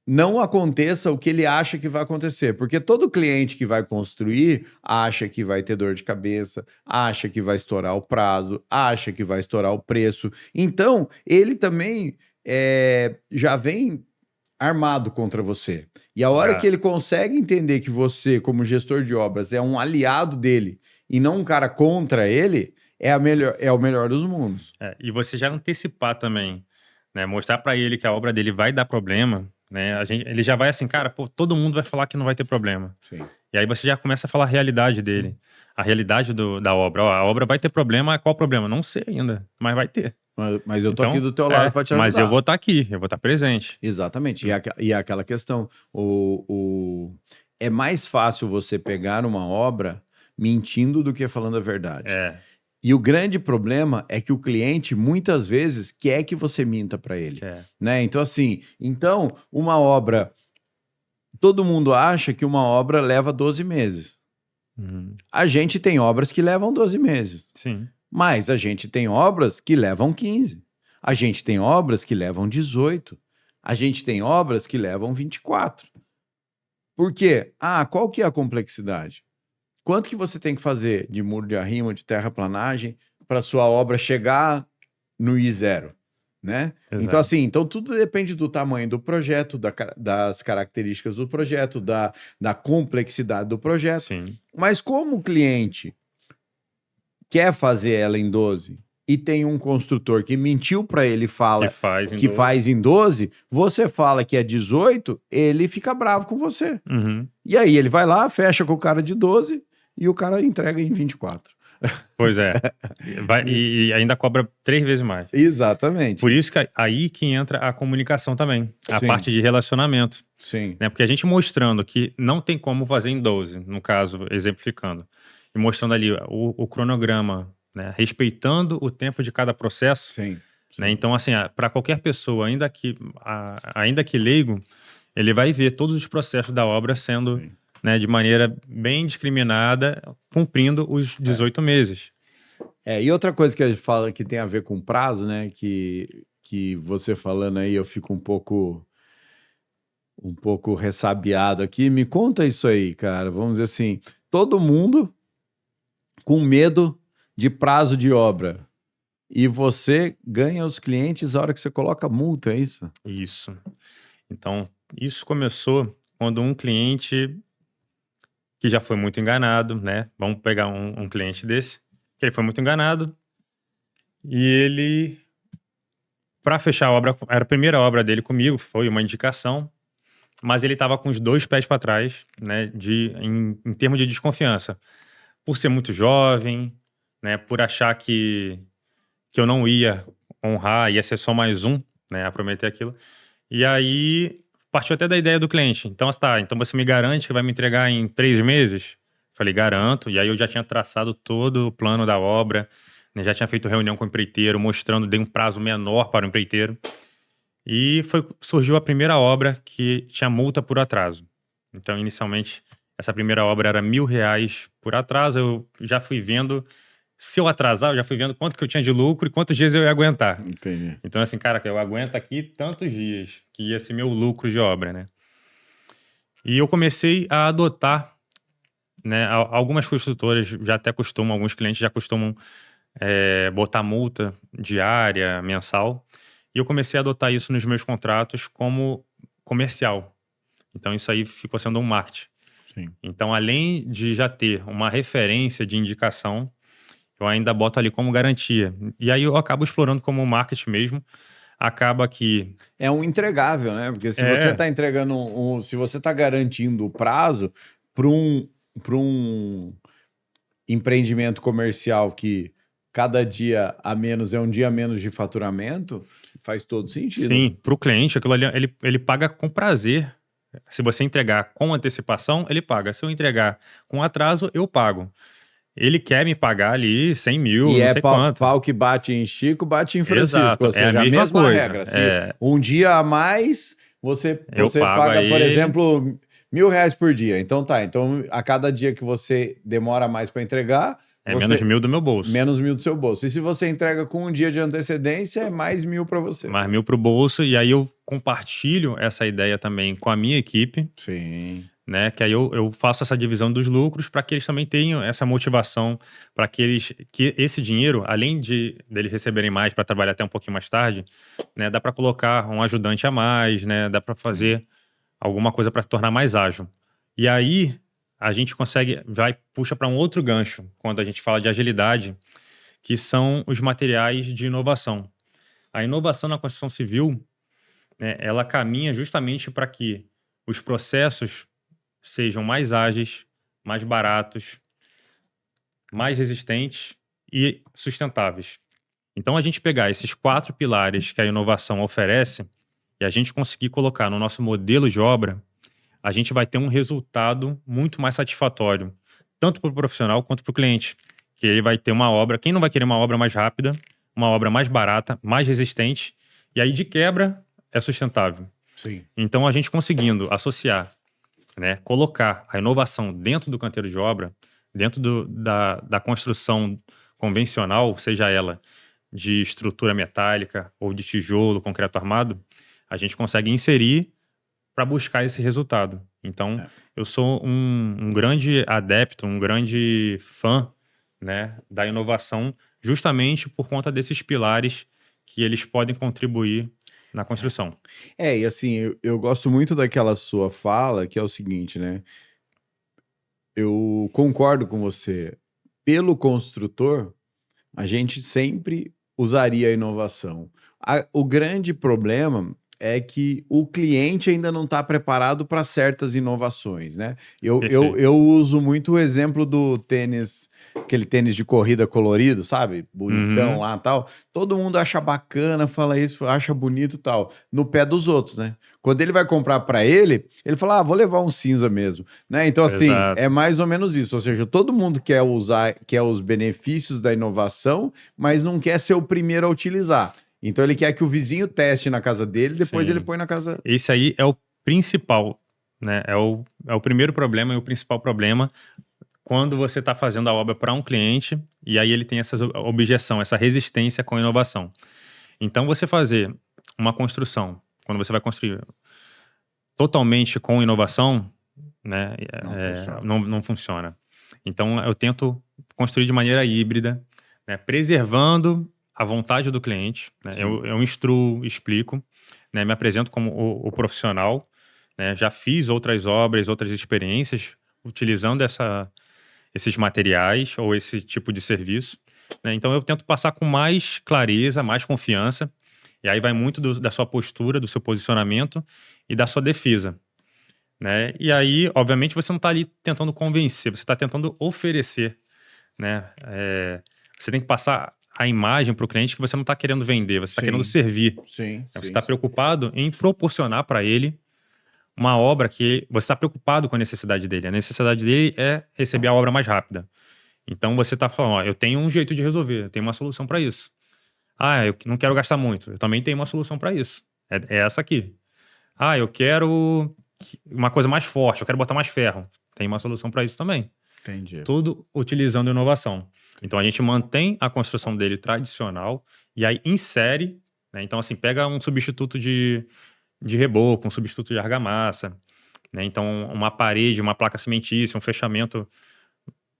não aconteça o que ele acha que vai acontecer, porque todo cliente que vai construir acha que vai ter dor de cabeça, acha que vai estourar o prazo, acha que vai estourar o preço. Então, ele também já vem armado contra você. E a hora que Já. ele consegue entender que você, como gestor de obras, é um aliado dele e não um cara contra ele, é o melhor dos mundos. E você já antecipar também, né, mostrar para ele que a obra dele vai dar problema, né, ele já vai assim: "Cara, pô, todo mundo vai falar que não vai ter problema". Sim. E aí você já começa a falar a realidade Sim. dele, a realidade da obra. "Ó, a obra vai ter problema, qual o problema? Não sei ainda, mas vai ter". Mas eu tô aqui Então do teu lado para te mas eu ajudar. vou estar aqui, eu vou estar presente. Exatamente. Hum, E é aquela questão, é mais fácil você pegar uma obra mentindo do que falando a verdade. é, E o grande problema é que o cliente muitas vezes quer que você minta para ele, é. né? Então assim, uma obra, todo mundo acha que uma obra leva 12 meses. Uhum. A gente tem obras que levam 12 meses, Sim, mas a gente tem obras que levam 15. A gente tem obras que levam 18. A gente tem obras que levam 24. Por quê? Qual que é a complexidade? Quanto que você tem que fazer de muro de arrimo, de terraplanagem para sua obra chegar no I0, né? Então, Exato. assim, então tudo depende do tamanho do projeto, das características do projeto, da complexidade do projeto. Sim, Mas como o cliente quer fazer ela em 12 e tem um construtor que mentiu para ele e que fala faz em que 12. faz em 12, você fala que é 18, ele fica bravo com você. Uhum. E aí ele vai lá, fecha com o cara de 12 e o cara entrega em 24. Pois é. E ainda cobra 3 vezes mais. Exatamente. Por isso que aí que entra a comunicação também, a Sim. parte de relacionamento. Sim. Né? Porque a gente mostrando que não tem como fazer em 12, no caso, exemplificando, e mostrando ali o cronograma, né? Respeitando o tempo de cada processo. Sim. Né? Então, assim, para qualquer pessoa, ainda que leigo, ele vai ver todos os processos da obra sendo, Sim. né, de maneira bem discriminada, cumprindo os 18 meses. E outra coisa que a gente fala que tem a ver com prazo, né? Que você falando aí, eu fico um pouco ressabiado aqui. Me conta isso aí, cara. Vamos dizer assim, todo mundo com medo de prazo de obra. E você ganha os clientes a hora que você coloca multa, é isso? Isso. Então, isso começou quando um cliente que já foi muito enganado, né? Vamos pegar um cliente desse, que ele foi muito enganado e ele, para fechar a obra, era a primeira obra dele comigo, foi uma indicação, mas ele estava com os 2 pés para trás, né? Em termos de desconfiança, por ser muito jovem, né? Por achar que eu não ia honrar, ia ser só mais um, né? A prometer aquilo. E aí partiu até da ideia do cliente. Então, tá, então você me garante que vai me entregar em 3 meses? Falei, garanto. E aí eu já tinha traçado todo o plano da obra, né, já tinha feito reunião com o empreiteiro, mostrando, dei um prazo menor para o empreiteiro. E surgiu a primeira obra que tinha multa por atraso. Então, inicialmente, essa primeira obra era R$ 1.000 por atraso. Eu já fui vendo, se eu atrasar, eu já fui vendo quanto que eu tinha de lucro e quantos dias eu ia aguentar. Entendi. Então, assim, cara, eu aguento aqui tantos dias, que ia ser meu lucro de obra, né? E eu comecei a adotar, né? Algumas construtoras já até costumam, alguns clientes já costumam botar multa diária, mensal. E eu comecei a adotar isso nos meus contratos como comercial. Então, isso aí ficou sendo um marketing. Sim. Então, além de já ter uma referência de indicação, eu ainda boto ali como garantia. E aí eu acabo explorando como marketing mesmo. Acaba que É um entregável, né? Porque se você está entregando se você está garantindo o prazo para um empreendimento comercial que cada dia a menos é um dia a menos de faturamento, faz todo sentido. Sim, para o cliente, aquilo ali, ele paga com prazer. Se você entregar com antecipação, ele paga. Se eu entregar com atraso, eu pago. Ele quer me pagar ali 100 mil, E não é sei quanto. pau que bate em Chico, bate em Francisco. Exato, Ou seja, a mesma coisa. regra. Se um dia a mais, você Eu pago paga, por aí exemplo, R$ 1.000 por dia. Então tá. Então, a cada dia que você demora mais para entregar, menos 1.000 do meu bolso. menos 1.000 do seu bolso. E se você entrega com um dia de antecedência, é mais 1.000 para você. Mais 1.000 pro bolso. E aí eu compartilho essa ideia também com a minha equipe. Sim. Né? Que aí eu faço essa divisão dos lucros para que eles também tenham essa motivação, para que esse dinheiro, além deles receberem mais para trabalhar até um pouquinho mais tarde, né? Dá para colocar um ajudante a mais, né? Dá para fazer alguma coisa para tornar mais ágil. E aí a gente consegue, puxa para um outro gancho quando a gente fala de agilidade, que são os materiais de inovação. A inovação na construção civil, né, ela caminha justamente para que os processos sejam mais ágeis, mais baratos, mais resistentes e sustentáveis. Então, a gente pegar esses 4 pilares que a inovação oferece e a gente conseguir colocar no nosso modelo de obra, a gente vai ter um resultado muito mais satisfatório, tanto para o profissional quanto para o cliente. Que ele vai ter uma obra, quem não vai querer uma obra mais rápida, uma obra mais barata, mais resistente, e aí de quebra é sustentável. Sim. Então, a gente conseguindo associar, né, colocar a inovação dentro do canteiro de obra, dentro da construção convencional, seja ela de estrutura metálica ou de tijolo, concreto armado, a gente consegue inserir para buscar esse resultado. Então, eu sou um grande adepto, um grande fã, né, da inovação justamente por conta desses pilares que eles podem contribuir na construção. E assim, eu gosto muito daquela sua fala, que é o seguinte, né? Eu concordo com você. Pelo construtor, a gente sempre usaria a inovação. O grande problema é que o cliente ainda não está preparado para certas inovações, né? Perfeito. Eu uso muito o exemplo do tênis, aquele tênis de corrida colorido, sabe? Bonitão Uhum, lá e tal. Todo mundo acha bacana, fala isso, acha bonito e tal. No pé dos outros, né? Quando ele vai comprar para ele fala, vou levar um cinza mesmo, né? Então, assim, é exato. mais ou menos isso. Ou seja, todo mundo quer usar, quer os benefícios da inovação, mas não quer ser o primeiro a utilizar. Então ele quer que o vizinho teste na casa dele, depois ele Sim. põe na casa. Esse aí é o principal, né? É o primeiro problema e o principal problema quando você está fazendo a obra para um cliente e aí ele tem essa objeção, essa resistência com a inovação. Então, você fazer uma construção, quando você vai construir totalmente com inovação, né, Não funciona. não funciona. Então, eu tento construir de maneira híbrida, né, preservando a vontade do cliente. Né, Sim. eu instruo, explico, né, me apresento como o profissional. Né, já fiz outras obras, outras experiências utilizando esses materiais ou esse tipo de serviço. Né, então, eu tento passar com mais clareza, mais confiança. E aí vai muito da sua postura, do seu posicionamento e da sua defesa. Né? E aí, obviamente, você não está ali tentando convencer, você está tentando oferecer. Né? Você tem que passar a imagem para o cliente que você não está querendo vender, você está querendo Sim, servir. sim, Você sim, está sim. preocupado em proporcionar para ele uma obra que você está preocupado com a necessidade dele. A necessidade dele é receber a obra mais rápida. Então você está falando, ó, eu tenho um jeito de resolver, eu tenho uma solução para isso. Ah, eu não quero gastar muito, eu também tenho uma solução para isso. É essa aqui. Ah, eu quero uma coisa mais forte, eu quero botar mais ferro. Tem uma solução para isso também. Entendi. Tudo utilizando inovação. Então a gente mantém a construção dele tradicional e aí insere, né? Então, assim, pega um substituto de reboco, um substituto de argamassa, né? Então, uma parede, uma placa cimentícia, um fechamento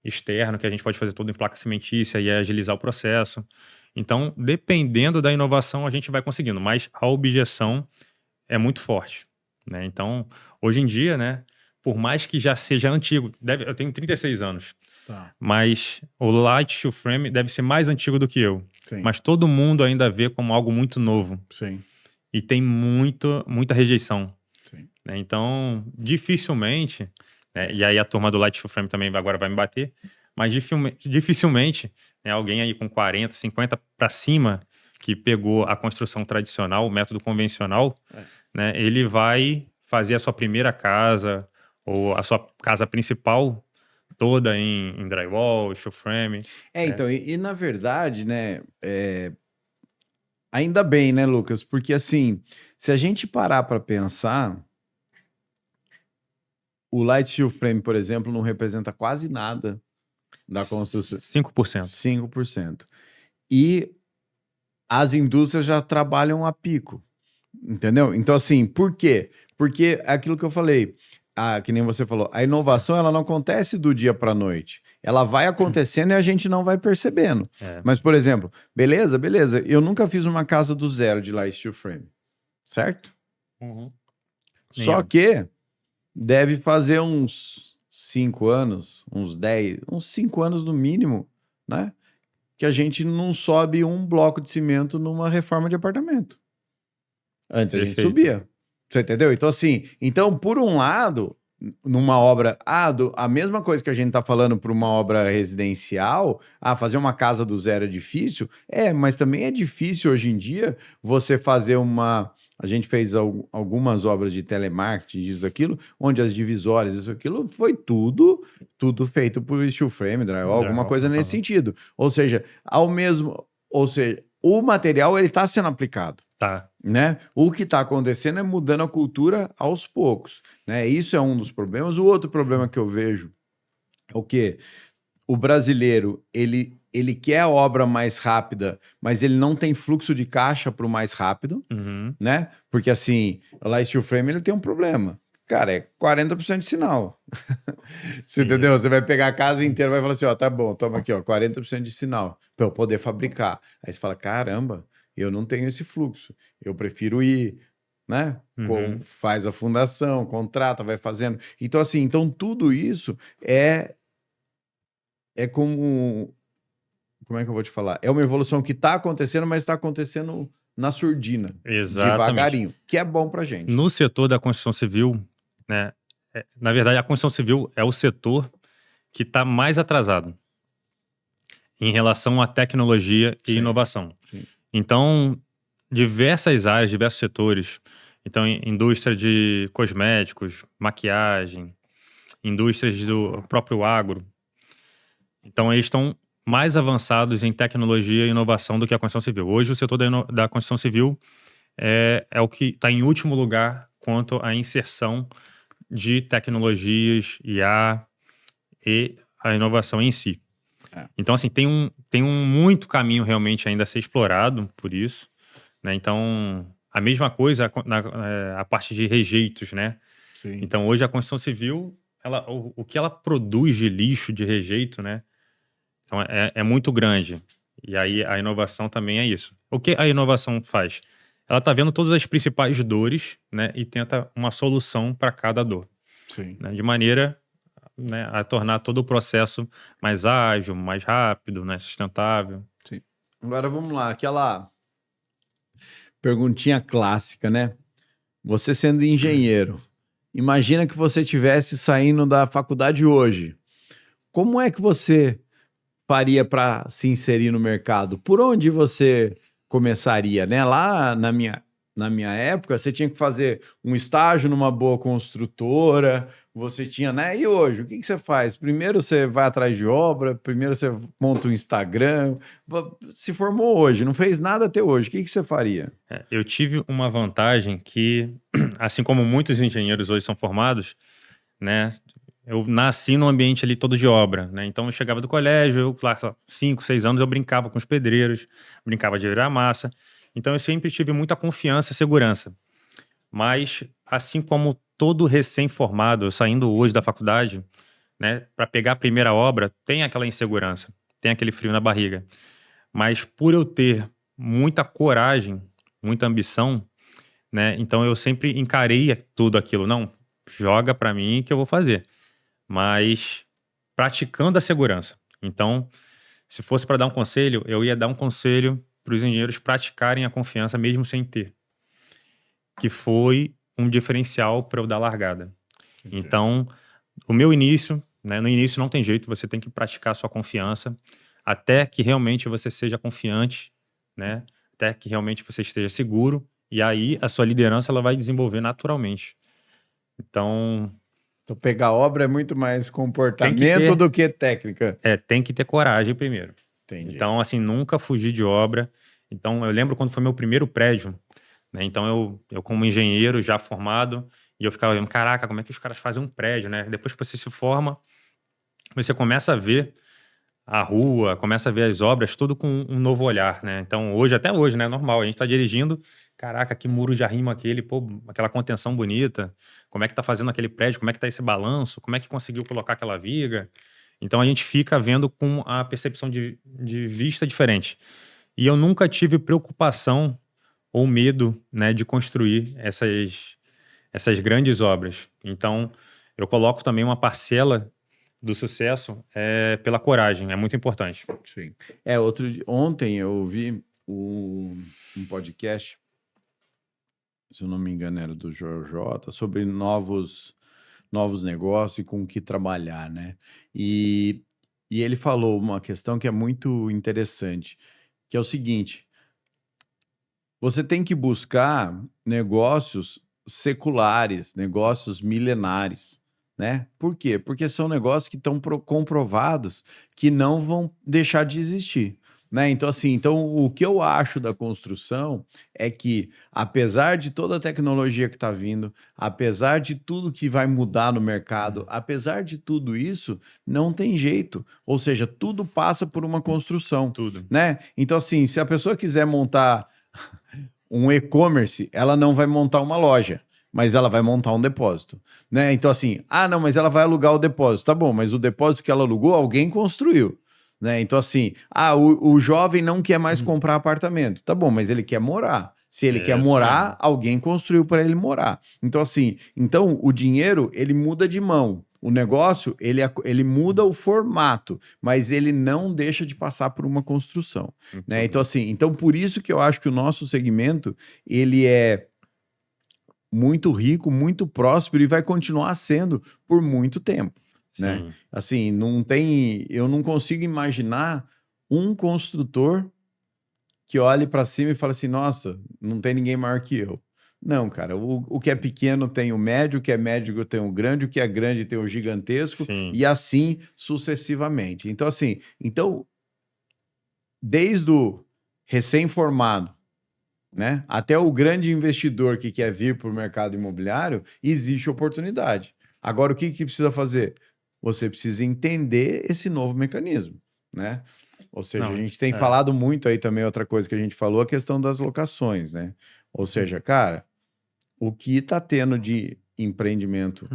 externo que a gente pode fazer tudo em placa cimentícia e agilizar o processo. Então, dependendo da inovação, a gente vai conseguindo, mas a objeção é muito forte, né? Então, hoje em dia, né, por mais que já seja antigo, eu tenho 36 anos, Tá. mas o Light to Frame deve ser mais antigo do que eu. Sim, Mas todo mundo ainda vê como algo muito novo sim, e tem muita rejeição, sim. né? Então, dificilmente, né, e aí a turma do Light to Frame também agora vai me bater, mas dificilmente, né, alguém aí com 40, 50 para cima que pegou a construção tradicional, o método convencional, É. né, ele vai fazer a sua primeira casa ou a sua casa principal toda em drywall, steel frame, né? Então, e na verdade, né, ainda bem, né, Lucas? Porque assim, se a gente parar para pensar, o Light Steel Frame, por exemplo, não representa quase nada da construção. 5%. 5%. E as indústrias já trabalham a pico, entendeu? Então, assim, por quê? Porque é aquilo que eu falei, que nem você falou, a inovação ela não acontece do dia para a noite. Ela vai acontecendo e a gente não vai percebendo. É. Mas, por exemplo, beleza, eu nunca fiz uma casa do zero de light steel frame, certo? Uhum. Nem Só eu. que deve fazer uns 5 anos, uns 10, uns 5 anos no mínimo, né? Que a gente não sobe um bloco de cimento numa reforma de apartamento. Antes a gente Perfeito. subia. Você entendeu? Então, assim, por um lado, numa obra, a mesma coisa que a gente tá falando para uma obra residencial, fazer uma casa do zero é difícil, mas também é difícil hoje em dia você fazer uma. A gente fez algumas obras de telemarketing, isso, aquilo, onde as divisórias, isso, aquilo, foi tudo feito por steel frame, drywall, alguma Drywall, coisa nesse aham. sentido. Ou seja, o material ele está sendo aplicado, Tá. né? O que está acontecendo é mudando a cultura aos poucos, né? Isso é um dos problemas. O outro problema que eu vejo é o quê? O brasileiro, ele quer a obra mais rápida, mas ele não tem fluxo de caixa para o mais rápido, Uhum. né? Porque assim, lá Steel Frame ele tem um problema. Cara, é 40% de sinal. Você Isso. entendeu? Você vai pegar a casa inteira e vai falar assim, ó, tá bom, toma aqui, ó, 40% de sinal para eu poder fabricar. Aí você fala, caramba, eu não tenho esse fluxo. Eu prefiro ir, né? Uhum. Faz a fundação, contrata, vai fazendo. Então, assim, então tudo isso é como é que eu vou te falar? É uma evolução que está acontecendo, mas está acontecendo na surdina, Exatamente. devagarinho, que é bom pra gente. No setor da construção civil, né, na verdade, a construção civil é o setor que está mais atrasado em relação à tecnologia e Sim, inovação. sim. Então, diversas áreas, diversos setores, então, indústria de cosméticos, maquiagem, indústrias do próprio agro, então eles estão mais avançados em tecnologia e inovação do que a construção civil. Hoje, o setor da construção civil é o que está em último lugar quanto à inserção de tecnologias, IA e a inovação em si. É. Então, assim, tem um muito caminho realmente ainda a ser explorado por isso, né? Então, a mesma coisa a parte de rejeitos, né? Sim. Então, hoje a construção civil, o que ela produz de lixo, de rejeito, né? Então, é muito grande. E aí a inovação também é isso. O que a inovação faz? Ela está vendo todas as principais dores, né? E tenta uma solução para cada dor, Sim. né? De maneira, né, a tornar todo o processo mais ágil, mais rápido, né? Sustentável. Sim. Agora vamos lá, aquela perguntinha clássica, né? Você sendo engenheiro, imagina que você tivesse saindo da faculdade hoje. Como é que você faria para se inserir no mercado? Por onde você começaria, né? Lá na minha época, você tinha que fazer um estágio numa boa construtora, você tinha, né? E hoje, o que você faz? Primeiro você vai atrás de obra, primeiro você monta um Instagram. Se formou hoje, não fez nada até hoje, o que você faria? Eu tive uma vantagem que, assim como muitos engenheiros hoje são formados, né? Eu nasci num ambiente ali todo de obra, né? Então eu chegava do colégio, eu, lá, 5, 6 anos, eu brincava com os pedreiros, brincava de virar massa. Então eu sempre tive muita confiança e segurança. Mas, assim como todo recém-formado, saindo hoje da faculdade, né, para pegar a primeira obra, tem aquela insegurança, tem aquele frio na barriga. Mas por eu ter muita coragem, muita ambição, né, então eu sempre encarei tudo aquilo. Não, joga para mim que eu vou fazer. Mas praticando a segurança. Então, se fosse para dar um conselho, eu ia dar um conselho para os engenheiros praticarem a confiança mesmo sem ter, que foi um diferencial para eu dar largada. Entendi. Então, o meu início, né, no início não tem jeito, você tem que praticar a sua confiança até que realmente você seja confiante, né? Até que realmente você esteja seguro e aí a sua liderança ela vai desenvolver naturalmente. Então, Então, pegar obra é muito mais tem que comportamento ter, do que técnica. tem que ter coragem primeiro. Entendi. Então, assim, nunca fugi de obra. Então, eu lembro quando foi meu primeiro prédio, né? Então, eu como engenheiro já formado, e eu ficava olhando, caraca, como é que os caras fazem um prédio, né? Depois que você se forma, você começa a ver a rua, começa a ver as obras, tudo com um novo olhar, né? Então, hoje, até hoje, né? Normal, a gente tá dirigindo, caraca, que muro de arrimo aquele, pô, aquela contenção bonita, como é que tá fazendo aquele prédio, como é que tá esse balanço, como é que conseguiu colocar aquela viga. Então, a gente fica vendo com a percepção de vista diferente. E eu nunca tive preocupação ou medo, né, de construir essas grandes obras. Então, eu coloco também uma parcela do sucesso pela coragem, é muito importante. Sim. Ontem eu vi um podcast, se eu não me engano, era do Jota, sobre novos negócios e com o que trabalhar, né? E ele falou uma questão que é muito interessante, que é o seguinte: você tem que buscar negócios seculares, negócios milenares, né? Por quê? Porque são negócios que estão comprovados que não vão deixar de existir, né? Então, assim, então o que eu acho da construção é que, apesar de toda a tecnologia que está vindo, apesar de tudo que vai mudar no mercado, apesar de tudo isso, não tem jeito. Ou seja, tudo passa por uma construção, Tudo. né? Então, assim, se a pessoa quiser montar um e-commerce, ela não vai montar uma loja, mas ela vai montar um depósito, né? Então assim, não, mas ela vai alugar o depósito. Tá bom, mas o depósito que ela alugou, alguém construiu, né? Então assim, o jovem não quer mais comprar apartamento. Tá bom, mas ele quer morar. Se ele É quer isso morar, mesmo. alguém construiu para ele morar. Então assim, o dinheiro, ele muda de mão. O negócio, ele muda o formato, mas ele não deixa de passar por uma construção, Muito né? Então bom. assim, por isso que eu acho que o nosso segmento, ele é muito rico, muito próspero e vai continuar sendo por muito tempo, né? Sim. Assim, eu não consigo imaginar um construtor que olhe para cima e fale assim, nossa, não tem ninguém maior que eu. Não, cara, o que é pequeno tem o médio, o que é médio tem o grande, o que é grande tem o gigantesco, Sim. e assim sucessivamente. Então, assim, desde o recém-formado, né, até o grande investidor que quer vir para o mercado imobiliário, existe oportunidade. Agora, o que precisa fazer? Você precisa entender esse novo mecanismo, né? Ou seja, a Não, gente tem é. falado muito aí também, outra coisa que a gente falou, a questão das locações, né? Ou seja, cara, o que está tendo de empreendimento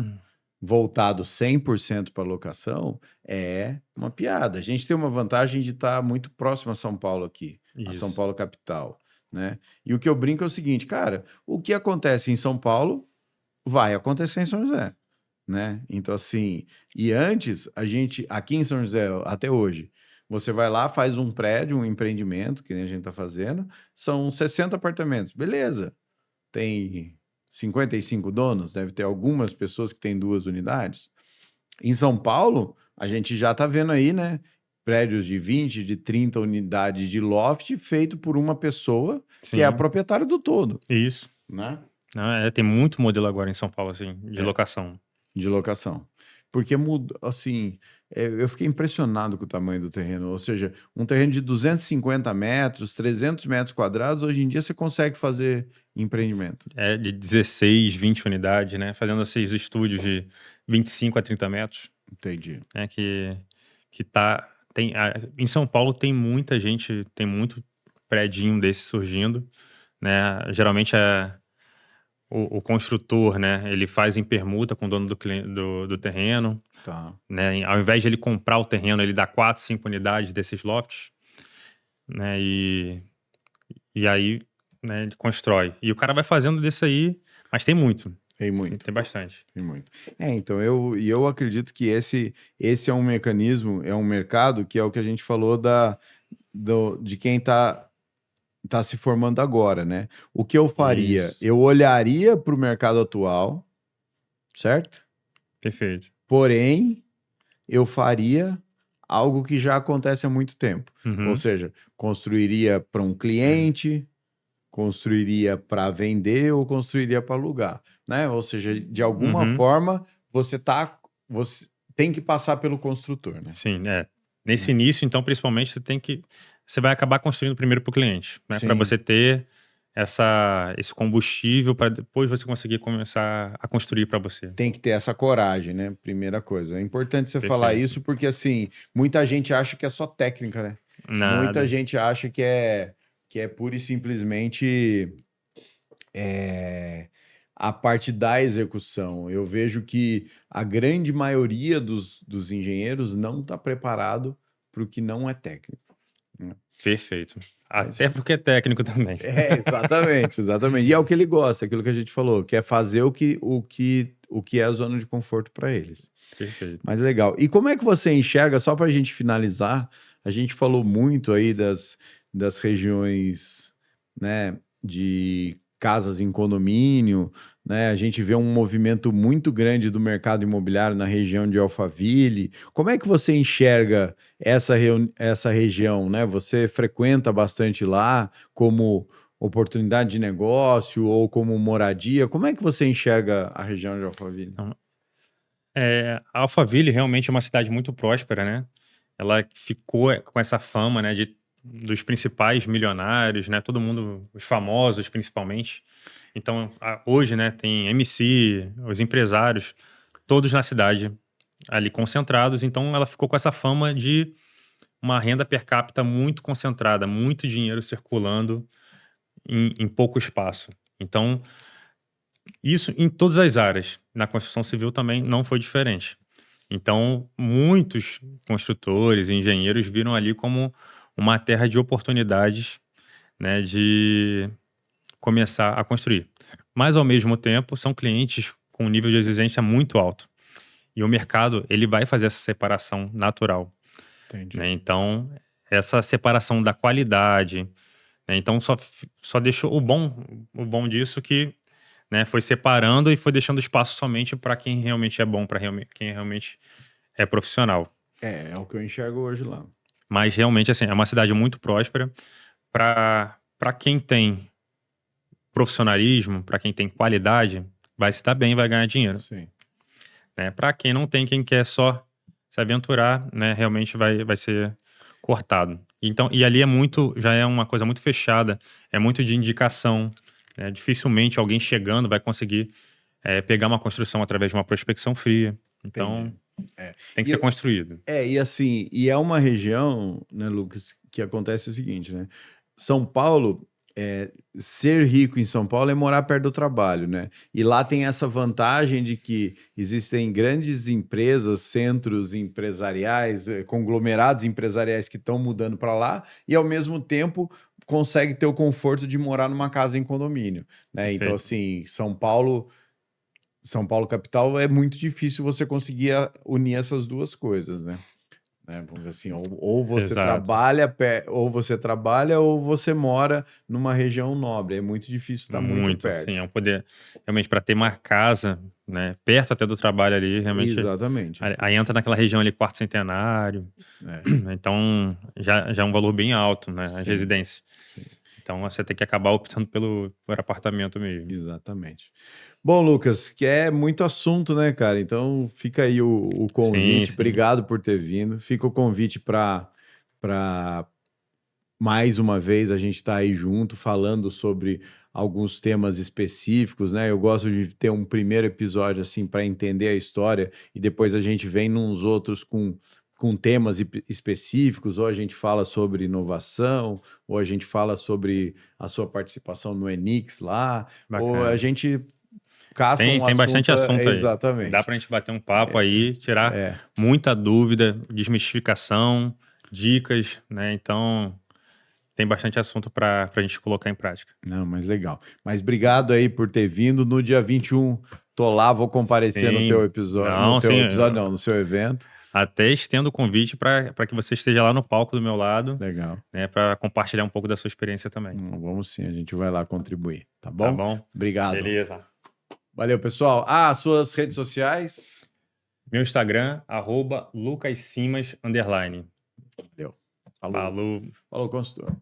voltado 100% para locação é uma piada. A gente tem uma vantagem de estar muito próximo a São Paulo aqui, a São Isso. Paulo capital, né? E o que eu brinco é o seguinte, cara, o que acontece em São Paulo vai acontecer em São José, né? Então assim, e antes a gente aqui em São José até hoje, você vai lá, faz um prédio, um empreendimento, que nem a gente está fazendo, são 60 apartamentos, beleza? Tem 55 donos, deve ter algumas pessoas que têm 2 unidades. Em São Paulo, a gente já está vendo aí, né? Prédios de 20, de 30 unidades de loft feito por uma pessoa que é a Sim. proprietária do todo, Isso. né? Não, tem muito modelo agora em São Paulo, assim, de É, locação. de locação. Porque muda, assim, eu fiquei impressionado com o tamanho do terreno. Ou seja, um terreno de 250 metros, 300 metros quadrados, hoje em dia você consegue fazer empreendimento. É de 16, 20 unidades, né? Fazendo esses estúdios de 25 a 30 metros, Entendi. né? Que tá. Em São Paulo tem muita gente, tem muito predinho desse surgindo, né? Geralmente o construtor, né? Ele faz em permuta com o dono do terreno, Tá. né? Ao invés de ele comprar o terreno, ele dá 4, 5 unidades desses lofts, né? E aí, né, ele constrói. E o cara vai fazendo desse aí, mas tem muito. Tem Tem, muito. tem bastante. Tem muito. Então eu acredito que esse é um mecanismo, é um mercado que é o que a gente falou de quem tá se formando agora, né? O que eu faria? Isso. Eu olharia para o mercado atual, certo? Perfeito. Porém, eu faria algo que já acontece há muito tempo. Ou Uhum. seja, construiria para um cliente, construiria para vender ou construiria para alugar, né? Ou seja, de alguma Uhum. forma você tem que passar pelo construtor, né? Sim, é. Nesse início, então, principalmente, você vai acabar construindo primeiro para o cliente, né? Para Sim, você ter esse combustível para depois você conseguir começar a construir para você. tem que ter essa coragem, né? Primeira coisa. É importante você falar Perfeito. isso porque assim, muita gente acha que é só técnica, né? Muita Nada. gente acha que é pura e simplesmente é, a parte da execução. Eu vejo que a grande maioria dos engenheiros não está preparado para o que não é técnico, né? Perfeito. Mas Até porque é técnico também. exatamente, exatamente. E é o que ele gosta, aquilo que a gente falou, que é fazer o que é a zona de conforto para eles. Perfeito. Mas legal. E como é que você enxerga, só para a gente finalizar, a gente falou muito aí das regiões, né, de casas em condomínio, né? A gente vê um movimento muito grande do mercado imobiliário na região de Alphaville. Como é que você enxerga essa região, né? Você frequenta bastante lá como oportunidade de negócio ou como moradia? Como é que você enxerga a região de Alphaville? Então, Alphaville realmente é uma cidade muito próspera, né? Ela ficou com essa fama, né, dos principais milionários, né? Todo mundo, os famosos principalmente. Então, hoje, né, tem MC, os empresários, todos na cidade ali concentrados. Então, ela ficou com essa fama de uma renda per capita muito concentrada, muito dinheiro circulando em pouco espaço. Então, Isso em todas as áreas. Na construção civil também não foi diferente. Então, muitos construtores e engenheiros viram ali como uma terra de oportunidades, né, de começar a construir. Mas, ao mesmo tempo, são clientes com um nível de exigência muito alto. E o mercado, ele vai fazer essa separação natural, Entendi. né? Então, essa separação da qualidade, né? Então, só deixou o bom disso que, né, foi separando e foi deixando espaço somente para quem realmente é bom, para quem realmente é profissional. É o que eu enxergo hoje lá. Mas realmente, assim, é uma cidade muito próspera para quem tem profissionalismo, para quem tem qualidade, vai se dar bem, vai ganhar dinheiro, Sim. né? Para quem não tem, quem quer só se aventurar, né, realmente vai ser cortado. Então, e ali já é uma coisa muito fechada, é muito de indicação, né? Dificilmente alguém chegando vai conseguir pegar uma construção através de uma prospecção fria. Então, Entendi. É. tem que E ser construído. e assim, é uma região, né, Lucas, que acontece o seguinte, né? São Paulo, ser rico em São Paulo é morar perto do trabalho, né? E lá tem essa vantagem de que existem grandes empresas, centros empresariais, conglomerados empresariais que estão mudando para lá e ao mesmo tempo consegue ter o conforto de morar numa casa em condomínio, né? Então, Perfeito. assim, São Paulo capital é muito difícil você conseguir unir essas duas coisas, né? Vamos dizer assim, ou você Exato. trabalha ou você mora numa região nobre. É muito difícil estar muito Muito, sim, perto. é um poder realmente para ter uma casa, né, perto até do trabalho ali, realmente, Exatamente. aí entra naquela região ali, Quarto Centenário, É, então já é um valor bem alto, né, as sim, residências. sim, Então você tem que acabar optando por apartamento mesmo. exatamente. Bom, Lucas, que é muito assunto, né, cara? Então fica aí o Sim, convite. sim. Obrigado por ter vindo. Fica o convite para mais uma vez a gente está aí junto falando sobre alguns temas específicos, né? Eu gosto de ter um primeiro episódio assim para entender a história e depois a gente vem nos outros com temas específicos, ou a gente fala sobre inovação, ou a gente fala sobre a sua participação no Enix lá, ou a Bacana. gente caça um Tem bastante assunto assunto aí. Dá exatamente. pra gente bater um papo aí, tirar É, muita dúvida, desmistificação, dicas, né, então tem bastante assunto pra gente colocar em prática. não, mas legal. Mas obrigado aí por ter vindo. No dia 21, tô lá, vou comparecer no teu Sim. episódio, Não, sim, no seu evento. até estendo o convite para que você esteja lá no palco do meu lado, Legal. né, para compartilhar um pouco da sua experiência também. Vamos sim, a gente vai lá contribuir, tá Tá bom? bom? Obrigado. Beleza. Valeu, pessoal. Suas redes sociais? Meu Instagram, @lucassimas_. Valeu. Falou. Falou, consultor.